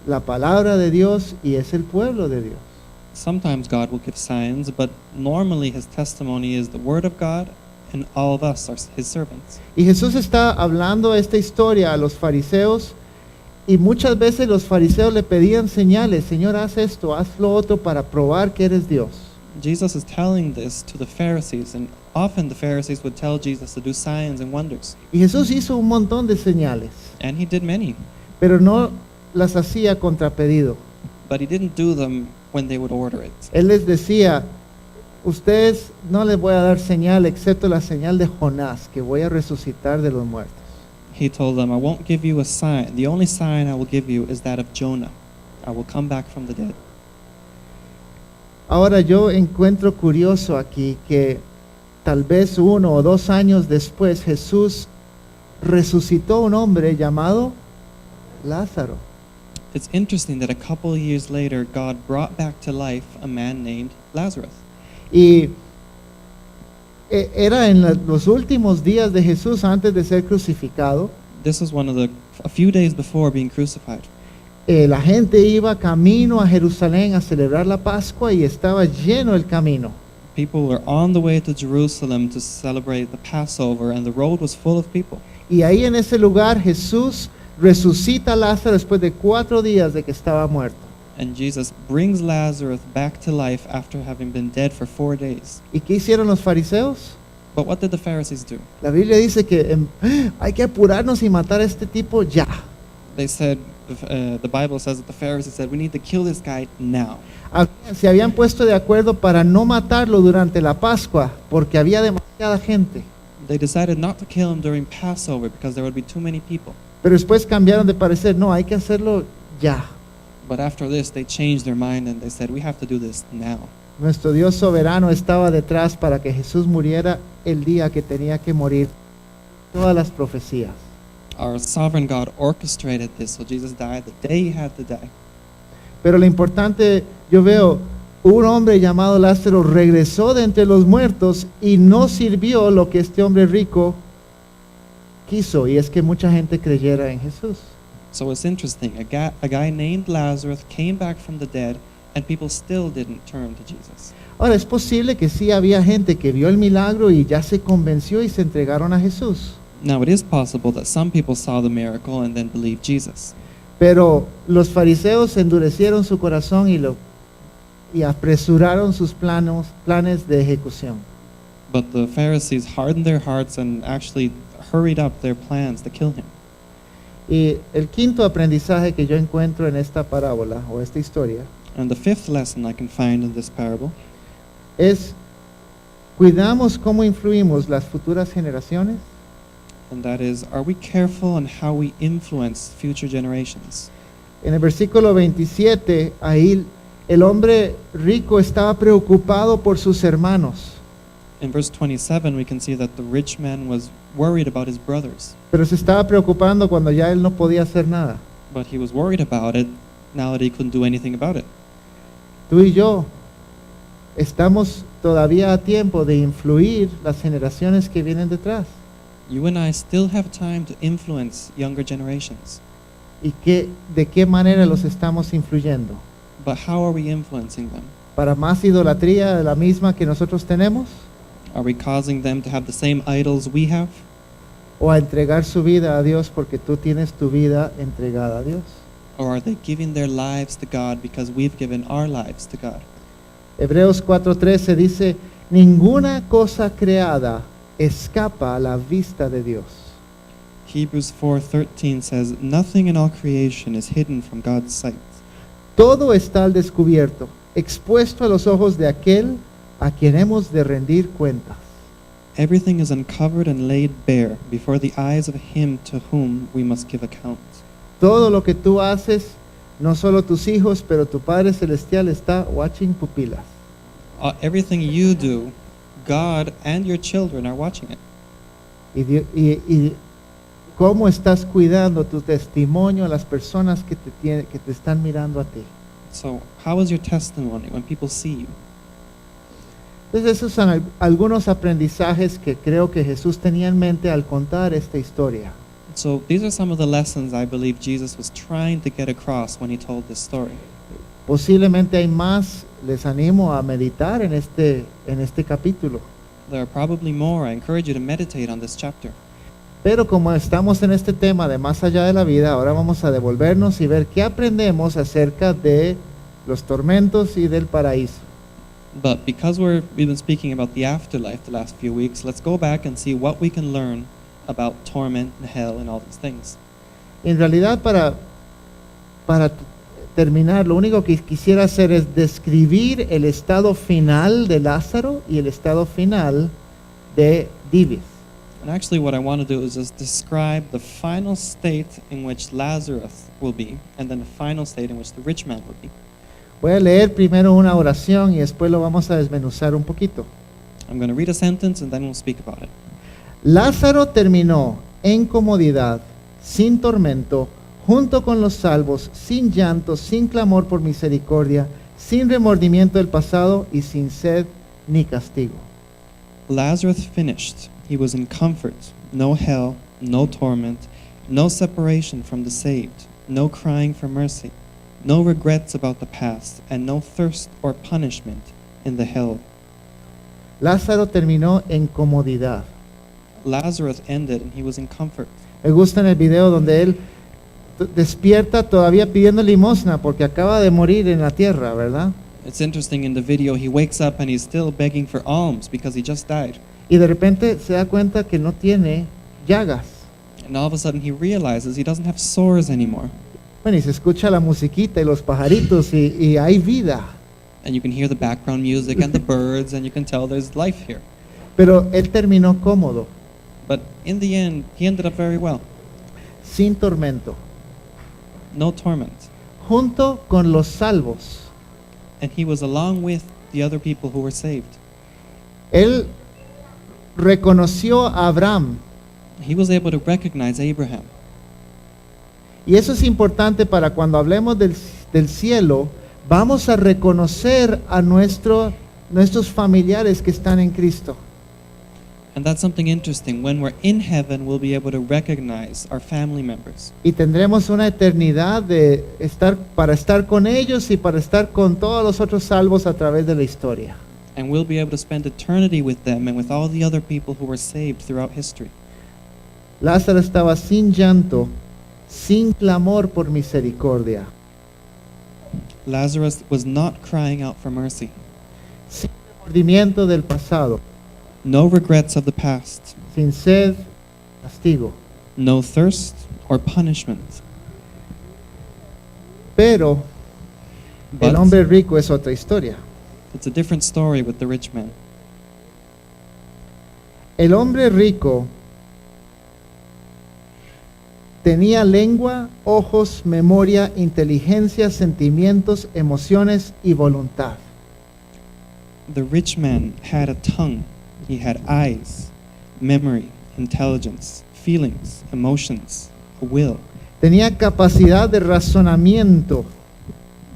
la palabra de Dios y es el pueblo de Dios. Sometimes God will give signs, but normally his testimony is the word of God, and all of us are his servants. Y Jesús está hablando esta historia a los fariseos y muchas veces los fariseos le pedían señales, Señor, haz esto, haz lo otro para probar que eres Dios. Jesus is telling this to the Pharisees, and often the Pharisees would tell Jesus to do signs and wonders. Y Jesús hizo un montón de señales, And he did many, pero no las hacía contra pedido. but he didn't do them when they would order it. Él les decía, ustedes no les voy a dar señal excepto la señal de Jonás, que voy a resucitar de los muertos. He told them, I won't give you a sign. The only sign I will give you is that of Jonah. I will come back from the dead. Ahora yo encuentro curioso aquí que tal vez 1 o 2 años después Jesús resucitó un hombre llamado Lázaro. It's interesting that a couple of years later, God brought back to life a man named Lazarus. Y era en los últimos días de Jesús antes de ser crucificado. This was a few days before being crucified. La gente iba camino a Jerusalén a celebrar la Pascua y estaba lleno el camino. People were on the way to Jerusalem to celebrate the Passover, and the road was full of people. Y ahí en ese lugar Jesús resucita a Lázaro después de 4 días de que estaba muerto. And Jesus brings Lazarus back to life after having been dead for 4 days. ¿Y qué hicieron los fariseos? But what did the Pharisees do? La Biblia dice que hay que apurarnos y matar a este tipo ya. They said, the Bible says that the Pharisees said, we need to kill this guy now. Se habían puesto de acuerdo para no matarlo durante la Pascua porque había demasiada gente. They decided not to kill him during Passover because there would be too many people. Pero después cambiaron de parecer, no, hay que hacerlo ya. But after this, they changed their mind and they said, we have to do this now. Nuestro Dios soberano estaba detrás para que Jesús muriera el día que tenía que morir. Todas las profecías. Our sovereign God orchestrated this, so Jesus died the day he had to die. Pero lo importante, yo veo, un hombre llamado Lázaro regresó de entre los muertos y no sirvió lo que este hombre rico quiso, y es que mucha gente creyera en Jesús. So it's interesting. A guy named Lazarus came back from the dead, and people still didn't turn to Jesus. Ahora, es posible que sí había gente que vio el milagro y ya se convenció y se entregaron a Jesús. Now, it is possible that some people saw the miracle and then believed Jesus. Pero los fariseos endurecieron su corazón y apresuraron sus planes de ejecución. But the Pharisees hardened their hearts and actually hurried up their plans to kill him. Y el quinto aprendizaje que yo encuentro en esta parábola o esta historia And the fifth lesson I can find in this parable es: cuidamos cómo influimos las futuras generaciones. and that is, are we careful on how we influence future generations? En el versículo 27, ahí el hombre rico estaba preocupado por sus hermanos, In verse 27, we can see that the rich man was worried about his brothers, pero se estaba preocupando cuando ya él no podía hacer nada. but he was worried about it now that he couldn't do anything about it. Tú y yo estamos todavía a tiempo de influir las generaciones que vienen detrás. You and I still have time to influence younger generations, ¿Y de qué manera los estamos influyendo? but how are we influencing them? ¿Para más idolatría de la misma que nosotros tenemos? Are we causing them to have the same idols we have? ¿O a entregar su vida a Dios porque tú tienes tu vida entregada a Dios? Or are they giving their lives to God because we've given our lives to God? Hebreos 4:13 dice, ninguna cosa creada escapa a la vista de Dios. Hebrews 4:13 says, "Nothing in all creation is hidden from God's sight." Todo está al descubierto, expuesto a los ojos de aquel a quien hemos de rendir cuentas. Everything is uncovered and laid bare before the eyes of him to whom we must give account. Todo lo que tú haces, no solo tus hijos, pero tu Padre Celestial está watching pupilas. Everything you do, God and your children are watching it. Y cómo estás cuidando tu testimonio a las personas que te están mirando a ti. So, how is your testimony when people see you? Entonces esos son algunos aprendizajes que creo que Jesús tenía en mente al contar esta historia. So, these are some of the lessons I believe Jesus was trying to get across when he told this story. Posiblemente hay más, les animo a meditar en este capítulo. There are probably more. I encourage you to meditate on this chapter. Pero como estamos en este tema de más allá de la vida, ahora vamos a devolvernos y ver qué aprendemos acerca de los tormentos y del paraíso. But because we've been speaking about the afterlife the last few weeks, let's go back and see what we can learn about torment and hell and all these things. En realidad, para terminar, lo único que quisiera hacer es describir el estado final de Lázaro y el estado final de Dives. And actually what I want to do is just describe the final state in which Lazarus will be, and then the final state in which the rich man will be. Voy a leer primero una oración y después lo vamos a desmenuzar un poquito. I'm going to read a sentence and then we'll speak about it. Lázaro terminó en comodidad, sin tormento, junto con los salvos, sin llanto, sin clamor por misericordia, sin remordimiento del pasado y sin sed ni castigo. Lazarus finished. He was in comfort, no hell, no torment, no separation from the saved, no crying for mercy, no regrets about the past, and no thirst or punishment in the hell. Lázaro terminó en comodidad. Lazarus ended and he was in comfort. Me gusta en el video donde él despierta todavía pidiendo limosna porque acaba de morir en la tierra, ¿verdad? It's interesting, in the video he wakes up and he's still begging for alms because he just died. Y de repente se da cuenta que no tiene llagas. And all of a sudden he realizes he doesn't have sores anymore. Bueno, y se escucha la musiquita y los pajaritos y hay vida. And you can hear the background music and the birds and you can tell there's life here. Pero él terminó cómodo, But in the end, he ended up very well. sin tormento, No torment. junto con los salvos. And he was along with the other people who were saved. Él reconoció a Abraham. He was able to recognize Abraham. Y eso es importante para cuando hablemos del cielo, vamos a reconocer a nuestros familiares que están en Cristo. And that's something interesting. When we're in heaven, we'll be able to recognize our family members. Y tendremos una eternidad para estar con ellos y para estar con todos los otros salvos a través de la historia. And we'll be able to spend eternity with them and with all the other people who were saved throughout history. Lázaro estaba sin llanto, sin clamor por misericordia, Lazarus was not crying out for mercy. sin remordimiento del pasado, No regrets of the past. sin sed, castigo. No thirst or punishment. Pero el But hombre rico es otra historia. it's a different story with the rich man. El hombre rico tenía lengua, ojos, memoria, inteligencia, sentimientos, emociones y voluntad. The rich man had a tongue, he had eyes, memory, intelligence, feelings, emotions, a will. Tenía capacidad de razonamiento,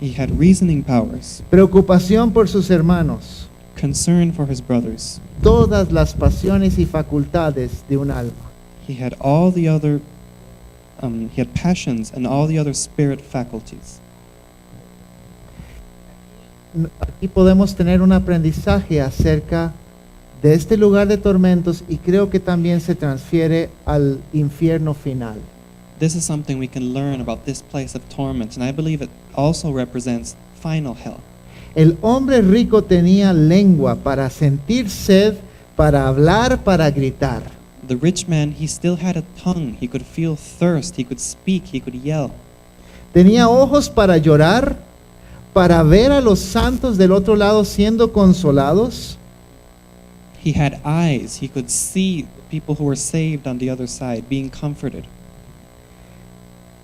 He had reasoning powers, preocupación por sus hermanos, concern for his brothers. todas las pasiones y facultades de un alma. He had all the other, he had passions and all the other spirit faculties. Aquí podemos tener un aprendizaje acerca de este lugar de tormentos y creo que también se transfiere al infierno final. This is something we can learn about this place of torment, and I believe it also represents final hell. El hombre rico tenía lengua para sentir sed, para hablar, para gritar. The rich man, he still had a tongue. He could feel thirst. He could speak. He could yell. Tenía ojos para llorar, para ver a los santos del otro lado siendo consolados. He had eyes. He could see people who were saved on the other side being comforted.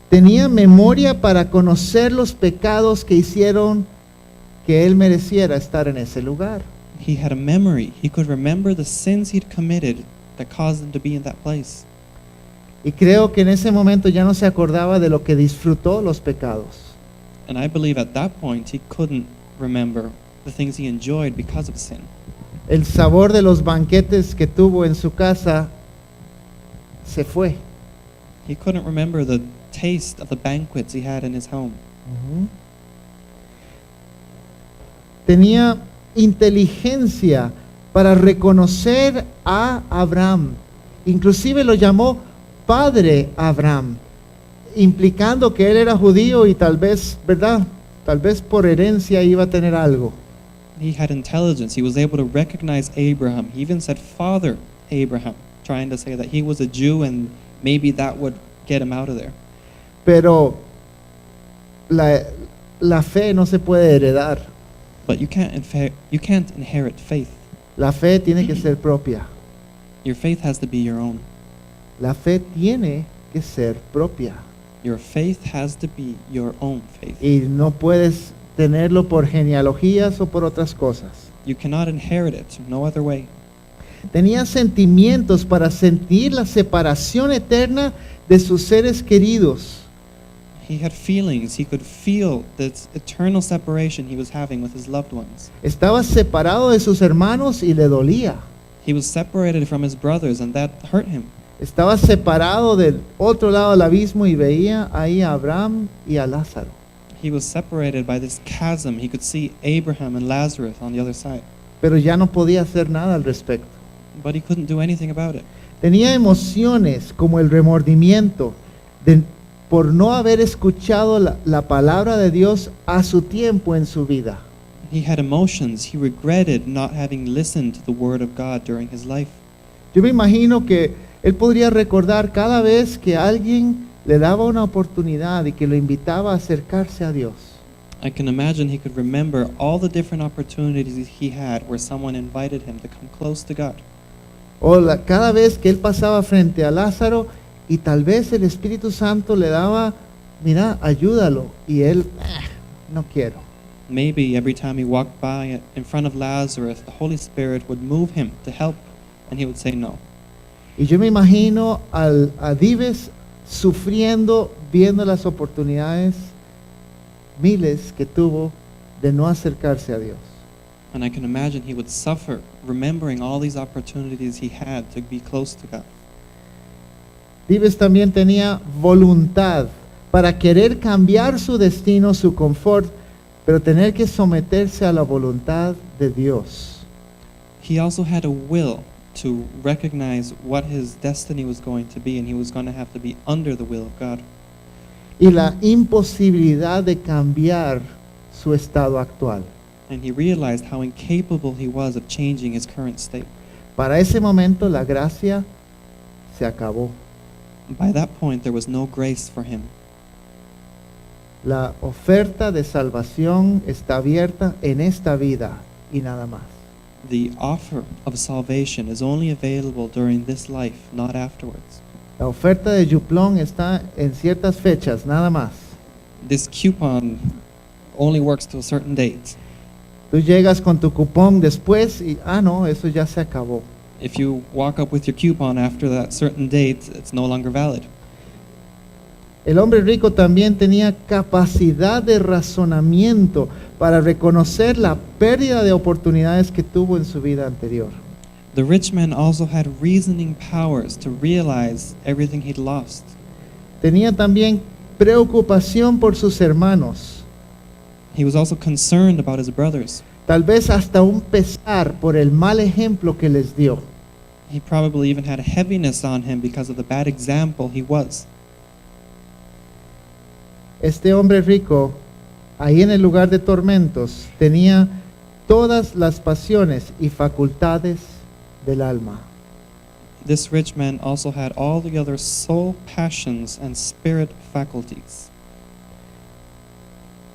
Tenía memoria para conocer los pecados que hicieron que él mereciera estar en ese lugar. He had a memory. He could remember the sins he'd committed that caused him to be in that place. Y creo que en ese momento ya no se acordaba de lo que disfrutó los pecados. And I believe at that point he couldn't remember the things he enjoyed because of sin. El sabor de los banquetes que tuvo en su casa se fue. He couldn't remember the taste of the banquets he had in his home. Tenía inteligencia para reconocer a Abraham. Inclusive lo llamó Padre Abraham, implicando que él era judío y tal vez, ¿verdad? Tal vez por herencia iba a tener algo. He had intelligence. He was able to recognize Abraham. He even said Father Abraham, trying to say that he was a Jew and maybe that would get him out of there. Pero la fe no se puede heredar. But you can't inherit faith. La fe tiene que ser propia. Your faith has to be your own. La fe tiene que ser propia. Your faith has to be your own faith. Y no puedes tenerlo por genealogías o por otras cosas. You cannot inherit it no other way. Tenía sentimientos para sentir la separación eterna de sus seres queridos. He had feelings. He could feel this eternal separation he was having with his loved ones. Estaba separado de sus hermanos y le dolía. He was separated from his brothers and that hurt him. Estaba separado del otro lado del abismo y veía ahí a Abraham y a Lázaro. He was separated by this chasm. He could see Abraham and Lazarus on the other side. Pero ya no podía hacer nada al respecto. But he couldn't do anything about it. Tenía emociones como el remordimiento por no haber escuchado la palabra de Dios a su tiempo en su vida. He had emotions. He regretted not having listened to the word of God during his life. Yo me imagino que él podría recordar cada vez que alguien le daba una oportunidad y que lo invitaba a acercarse a Dios. I can imagine he could remember all the different opportunities he had where someone invited him to come close to God. O cada vez que él pasaba frente a Lázaro y tal vez el Espíritu Santo le daba, mira, ayúdalo, y él, no quiero. Maybe every time he walked by in front of Lazarus, the Holy Spirit would move him to help, and he would say no. Y yo me imagino a Dives sufriendo, viendo las oportunidades miles que tuvo de no acercarse a Dios. And I can imagine he would suffer, remembering all these opportunities he had to be close to God. Dives también tenía voluntad para querer cambiar su destino, su confort, pero tener que someterse a la voluntad de Dios. He also had a will to recognize what his destiny was going to be, and he was going to have to be under the will of God. Y la imposibilidad de cambiar su estado actual. And he realized how incapable he was of changing his current state. Para ese momento la gracia se acabó. By that point, there was no grace for him. La oferta de salvación está abierta en esta vida y nada más. The offer of salvation is only available during this life, not afterwards. La oferta de Yuplón está en ciertas fechas, nada más. This coupon only works to a certain date. Tú llegas con tu cupón después y, no, eso ya se acabó. If you walk up with your coupon after that certain date, it's no longer valid. El hombre rico también tenía capacidad de razonamiento para reconocer la pérdida de oportunidades que tuvo en su vida anterior. The rich man also had reasoning powers to realize everything he'd lost. Tenía también preocupación por sus hermanos, He was also concerned about his brothers. tal vez hasta un pesar por el mal ejemplo que les dio. He probably even had a heaviness on him because of the bad example he was. Este hombre rico, ahí en el lugar de tormentos, tenía todas las pasiones y facultades del alma. This rich man also had all the other soul passions and spirit faculties.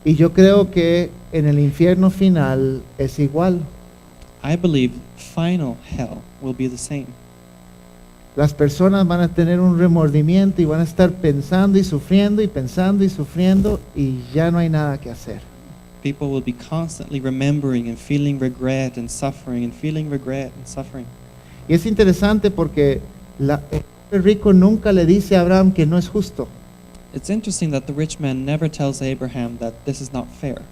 Y yo creo que en el infierno final es igual. I believe final hell will be the same. Las personas van a tener un remordimiento y van a estar pensando y sufriendo y pensando y sufriendo y ya no hay nada que hacer. People will be constantly remembering and feeling regret and suffering and feeling regret and suffering. Y es interesante porque el hombre rico nunca le dice a Abraham que no es justo. It's interesting that the rich man never tells Abraham that this is not fair.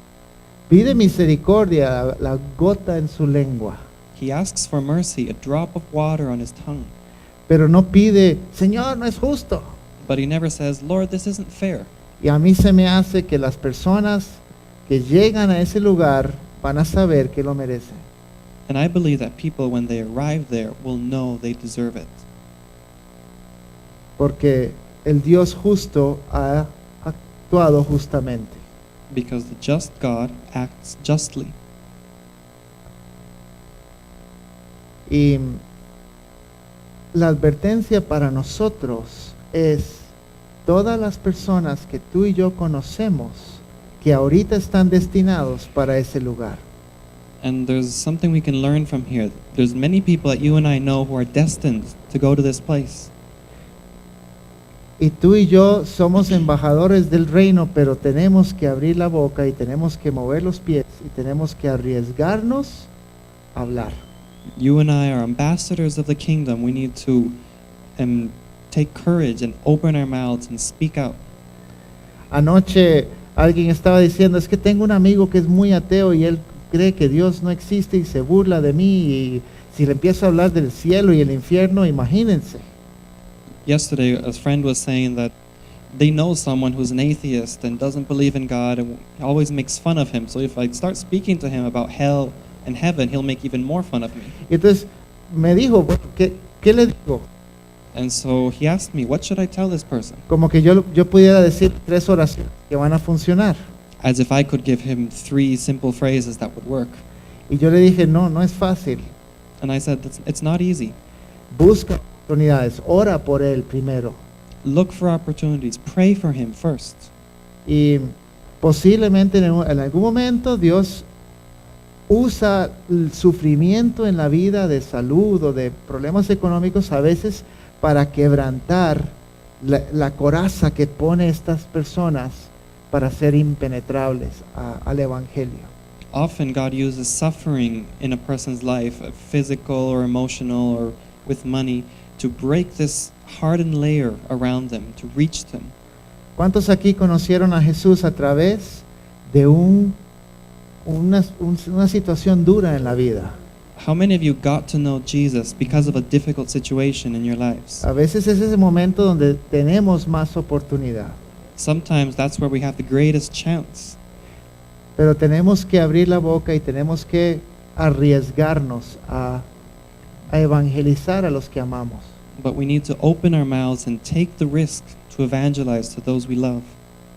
Pide misericordia, la gota en su lengua, He asks for mercy, a drop of water on his tongue. pero no pide, Señor, no es justo. But he never says, Lord, this isn't fair. Y a mí se me hace que las personas que llegan a ese lugar van a saber que lo merecen. And I believe that people, when they arrive there, will know they deserve it. Porque el Dios justo ha actuado justamente. Because the just God acts justly. Y la advertencia para nosotros es todas las personas que tú y yo conocemos que ahorita están destinados para ese lugar. And there's something we can learn from here. There's many people that you and I know who are destined to go to this place. Y tú y yo somos embajadores del reino, pero tenemos que abrir la boca y tenemos que mover los pies y tenemos que arriesgarnos a hablar. You and I are ambassadors of the kingdom. We need to take courage and open our mouths and speak out. Anoche alguien estaba diciendo, es que tengo un amigo que es muy ateo y él cree que Dios no existe y se burla de mí, y si le empiezo a hablar del cielo y el infierno, imagínense. Yesterday, a friend was saying that they know someone who's an atheist and doesn't believe in God and always makes fun of him. So if I start speaking to him about hell and heaven, he'll make even more fun of me. Y entonces me dijo, bueno, ¿qué le digo? And so he asked me, what should I tell this person? Como que yo pudiera decir 3 oraciones que van a funcionar. As if I could give him 3 simple phrases that would work. Y yo le dije, no es fácil. And I said, it's not easy. Busca oportunidades, ora por él primero. Look for opportunities. Pray for him first. Y posiblemente en algún momento Dios usa el sufrimiento en la vida de salud o de problemas económicos a veces para quebrantar la coraza que pone estas personas para ser impenetrables al Evangelio. Often God uses suffering in a person's life, physical or emotional or with money, to break this hardened layer around them, to reach them. ¿Cuántos aquí conocieron a Jesús a través de una situación dura en la vida? How many of you got to know Jesus because of a difficult situation in your lives? A veces es ese momento donde tenemos más oportunidad, Sometimes that's where we have the greatest chance. pero tenemos que abrir la boca y tenemos que arriesgarnos a evangelizar a los que amamos. But we need to open our mouths and take the risk to evangelize to those we love.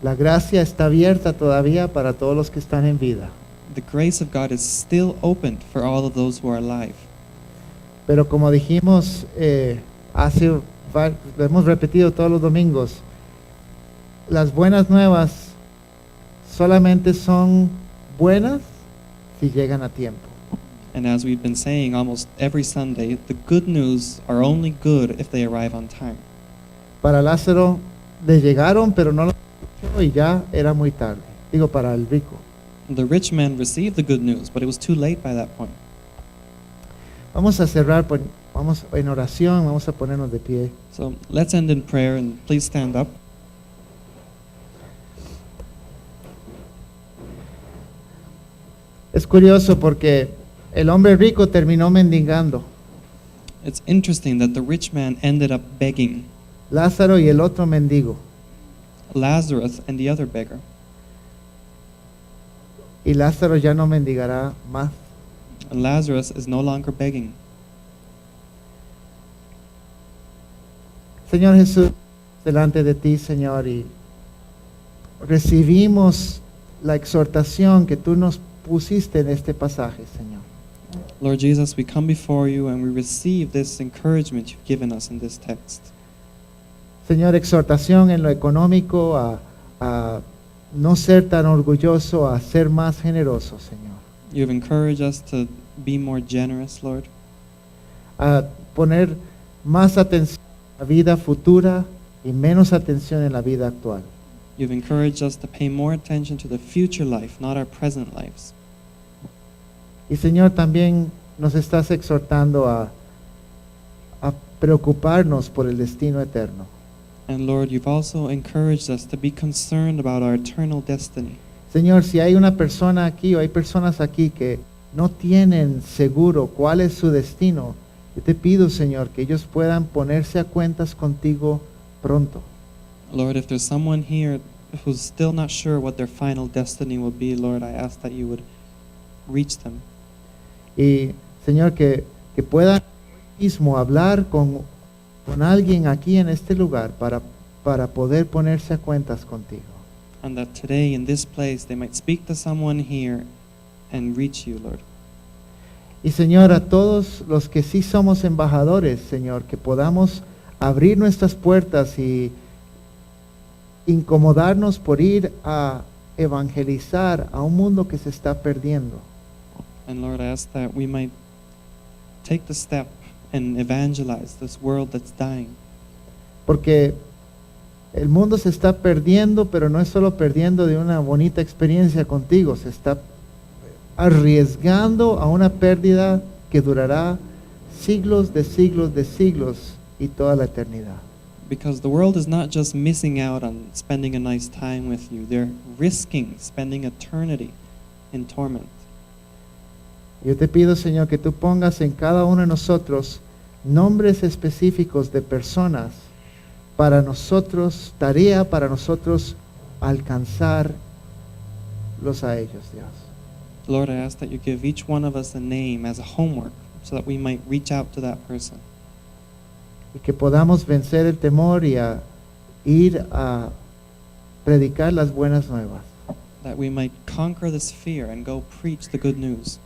La gracia está abierta todavía para todos los que están en vida, The grace of God is still open for all of those who are alive. pero como dijimos lo hemos repetido todos los domingos, las buenas nuevas solamente son buenas si llegan a tiempo. And as we've been saying almost every Sunday, the good news are only good if they arrive on time. Para Lázaro le llegaron, pero no lo escuchó y ya era muy tarde. Digo, para el rico. The rich man received the good news, but it was too late by that point. Vamos a cerrar, vamos en oración, vamos a ponernos de pie. So let's end in prayer, and please stand up. Es curioso porque el hombre rico terminó mendigando. It's interesting that the rich man ended up begging. Lázaro y el otro mendigo. Lazarus and the other beggar. Y Lázaro ya no mendigará más. And Lazarus is no longer begging. Señor Jesús, delante de ti, Señor, y recibimos la exhortación que tú nos pusiste en este pasaje, Señor. Lord Jesus, we come before you and we receive this encouragement you've given us in this text. Señor, exhortación en lo económico a no ser tan orgulloso, a ser más generoso, Señor. You've encouraged us to be more generous, Lord. A poner más atención en la vida futura y menos atención en la vida actual. You've encouraged us to pay more attention to the future life, not our present lives. Y Señor, también nos estás exhortando a preocuparnos por el destino eterno. And Lord, you've also encouraged us to be concerned about our eternal destiny. Señor, si hay una persona aquí o hay personas aquí que no tienen seguro cuál es su destino, yo te pido, Señor, que ellos puedan ponerse a cuentas contigo pronto. Lord, if there's someone here who's still not sure what their final destiny will be, Lord, I ask that you would reach them. Y, Señor, que puedan mismo hablar con alguien aquí en este lugar para poder ponerse a cuentas contigo. And that today in this place they might speak to someone here and reach you, Lord. Y Señor, a todos los que sí somos embajadores, Señor, que podamos abrir nuestras puertas y incomodarnos por ir a evangelizar a un mundo que se está perdiendo. And Lord, I ask that we might take the step and evangelize this world that's dying. Porque el mundo se está perdiendo, pero no es solo perdiendo de una bonita experiencia contigo, se está arriesgando a una pérdida que durará siglos de siglos de siglos y toda la eternidad. Because the world is not just missing out on spending a nice time with you, they're risking spending eternity in torment. Yo te pido, Señor, que tú pongas en cada uno de nosotros nombres específicos de personas para nosotros, tarea para nosotros alcanzarlos a ellos, Dios. Lord, I ask that you give each one of us a name as a homework so that we might reach out to that person. Y que podamos vencer el temor y a ir a predicar las buenas nuevas. That we might conquer this fear and go preach the good news.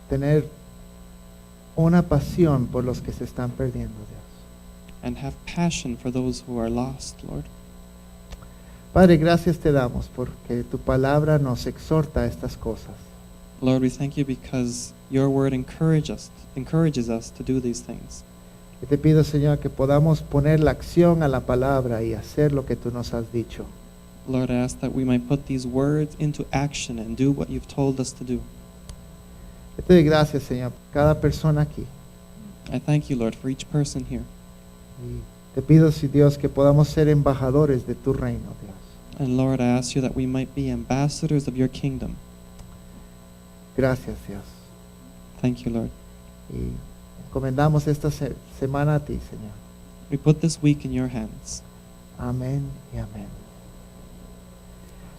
Tener una pasión por los que se están perdiendo, Dios. And have passion for those who are lost, Lord. Padre, gracias te damos porque tu palabra nos exhorta a estas cosas. Lord, we thank you because your word encourages us to do these things. Y te pido, Señor, que podamos poner la acción a la palabra y hacer lo que tú nos has dicho. Lord, I ask that we might put these words into action and do what you've told us to do. Yo te doy gracias, Señor, por cada persona aquí. I thank you, Lord, for each person here. Y te pido, sí, Dios, que podamos ser embajadores de tu reino, Dios. And Lord, I ask you that we might be ambassadors of your kingdom. Gracias, Dios. Thank you, Lord. Y encomendamos esta semana a ti, Señor. We put this week in your hands. Amén y amén.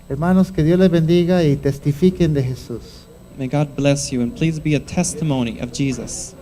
Hermanos, que Dios les bendiga y testifiquen de Jesús. May God bless you, and please be a testimony of Jesus.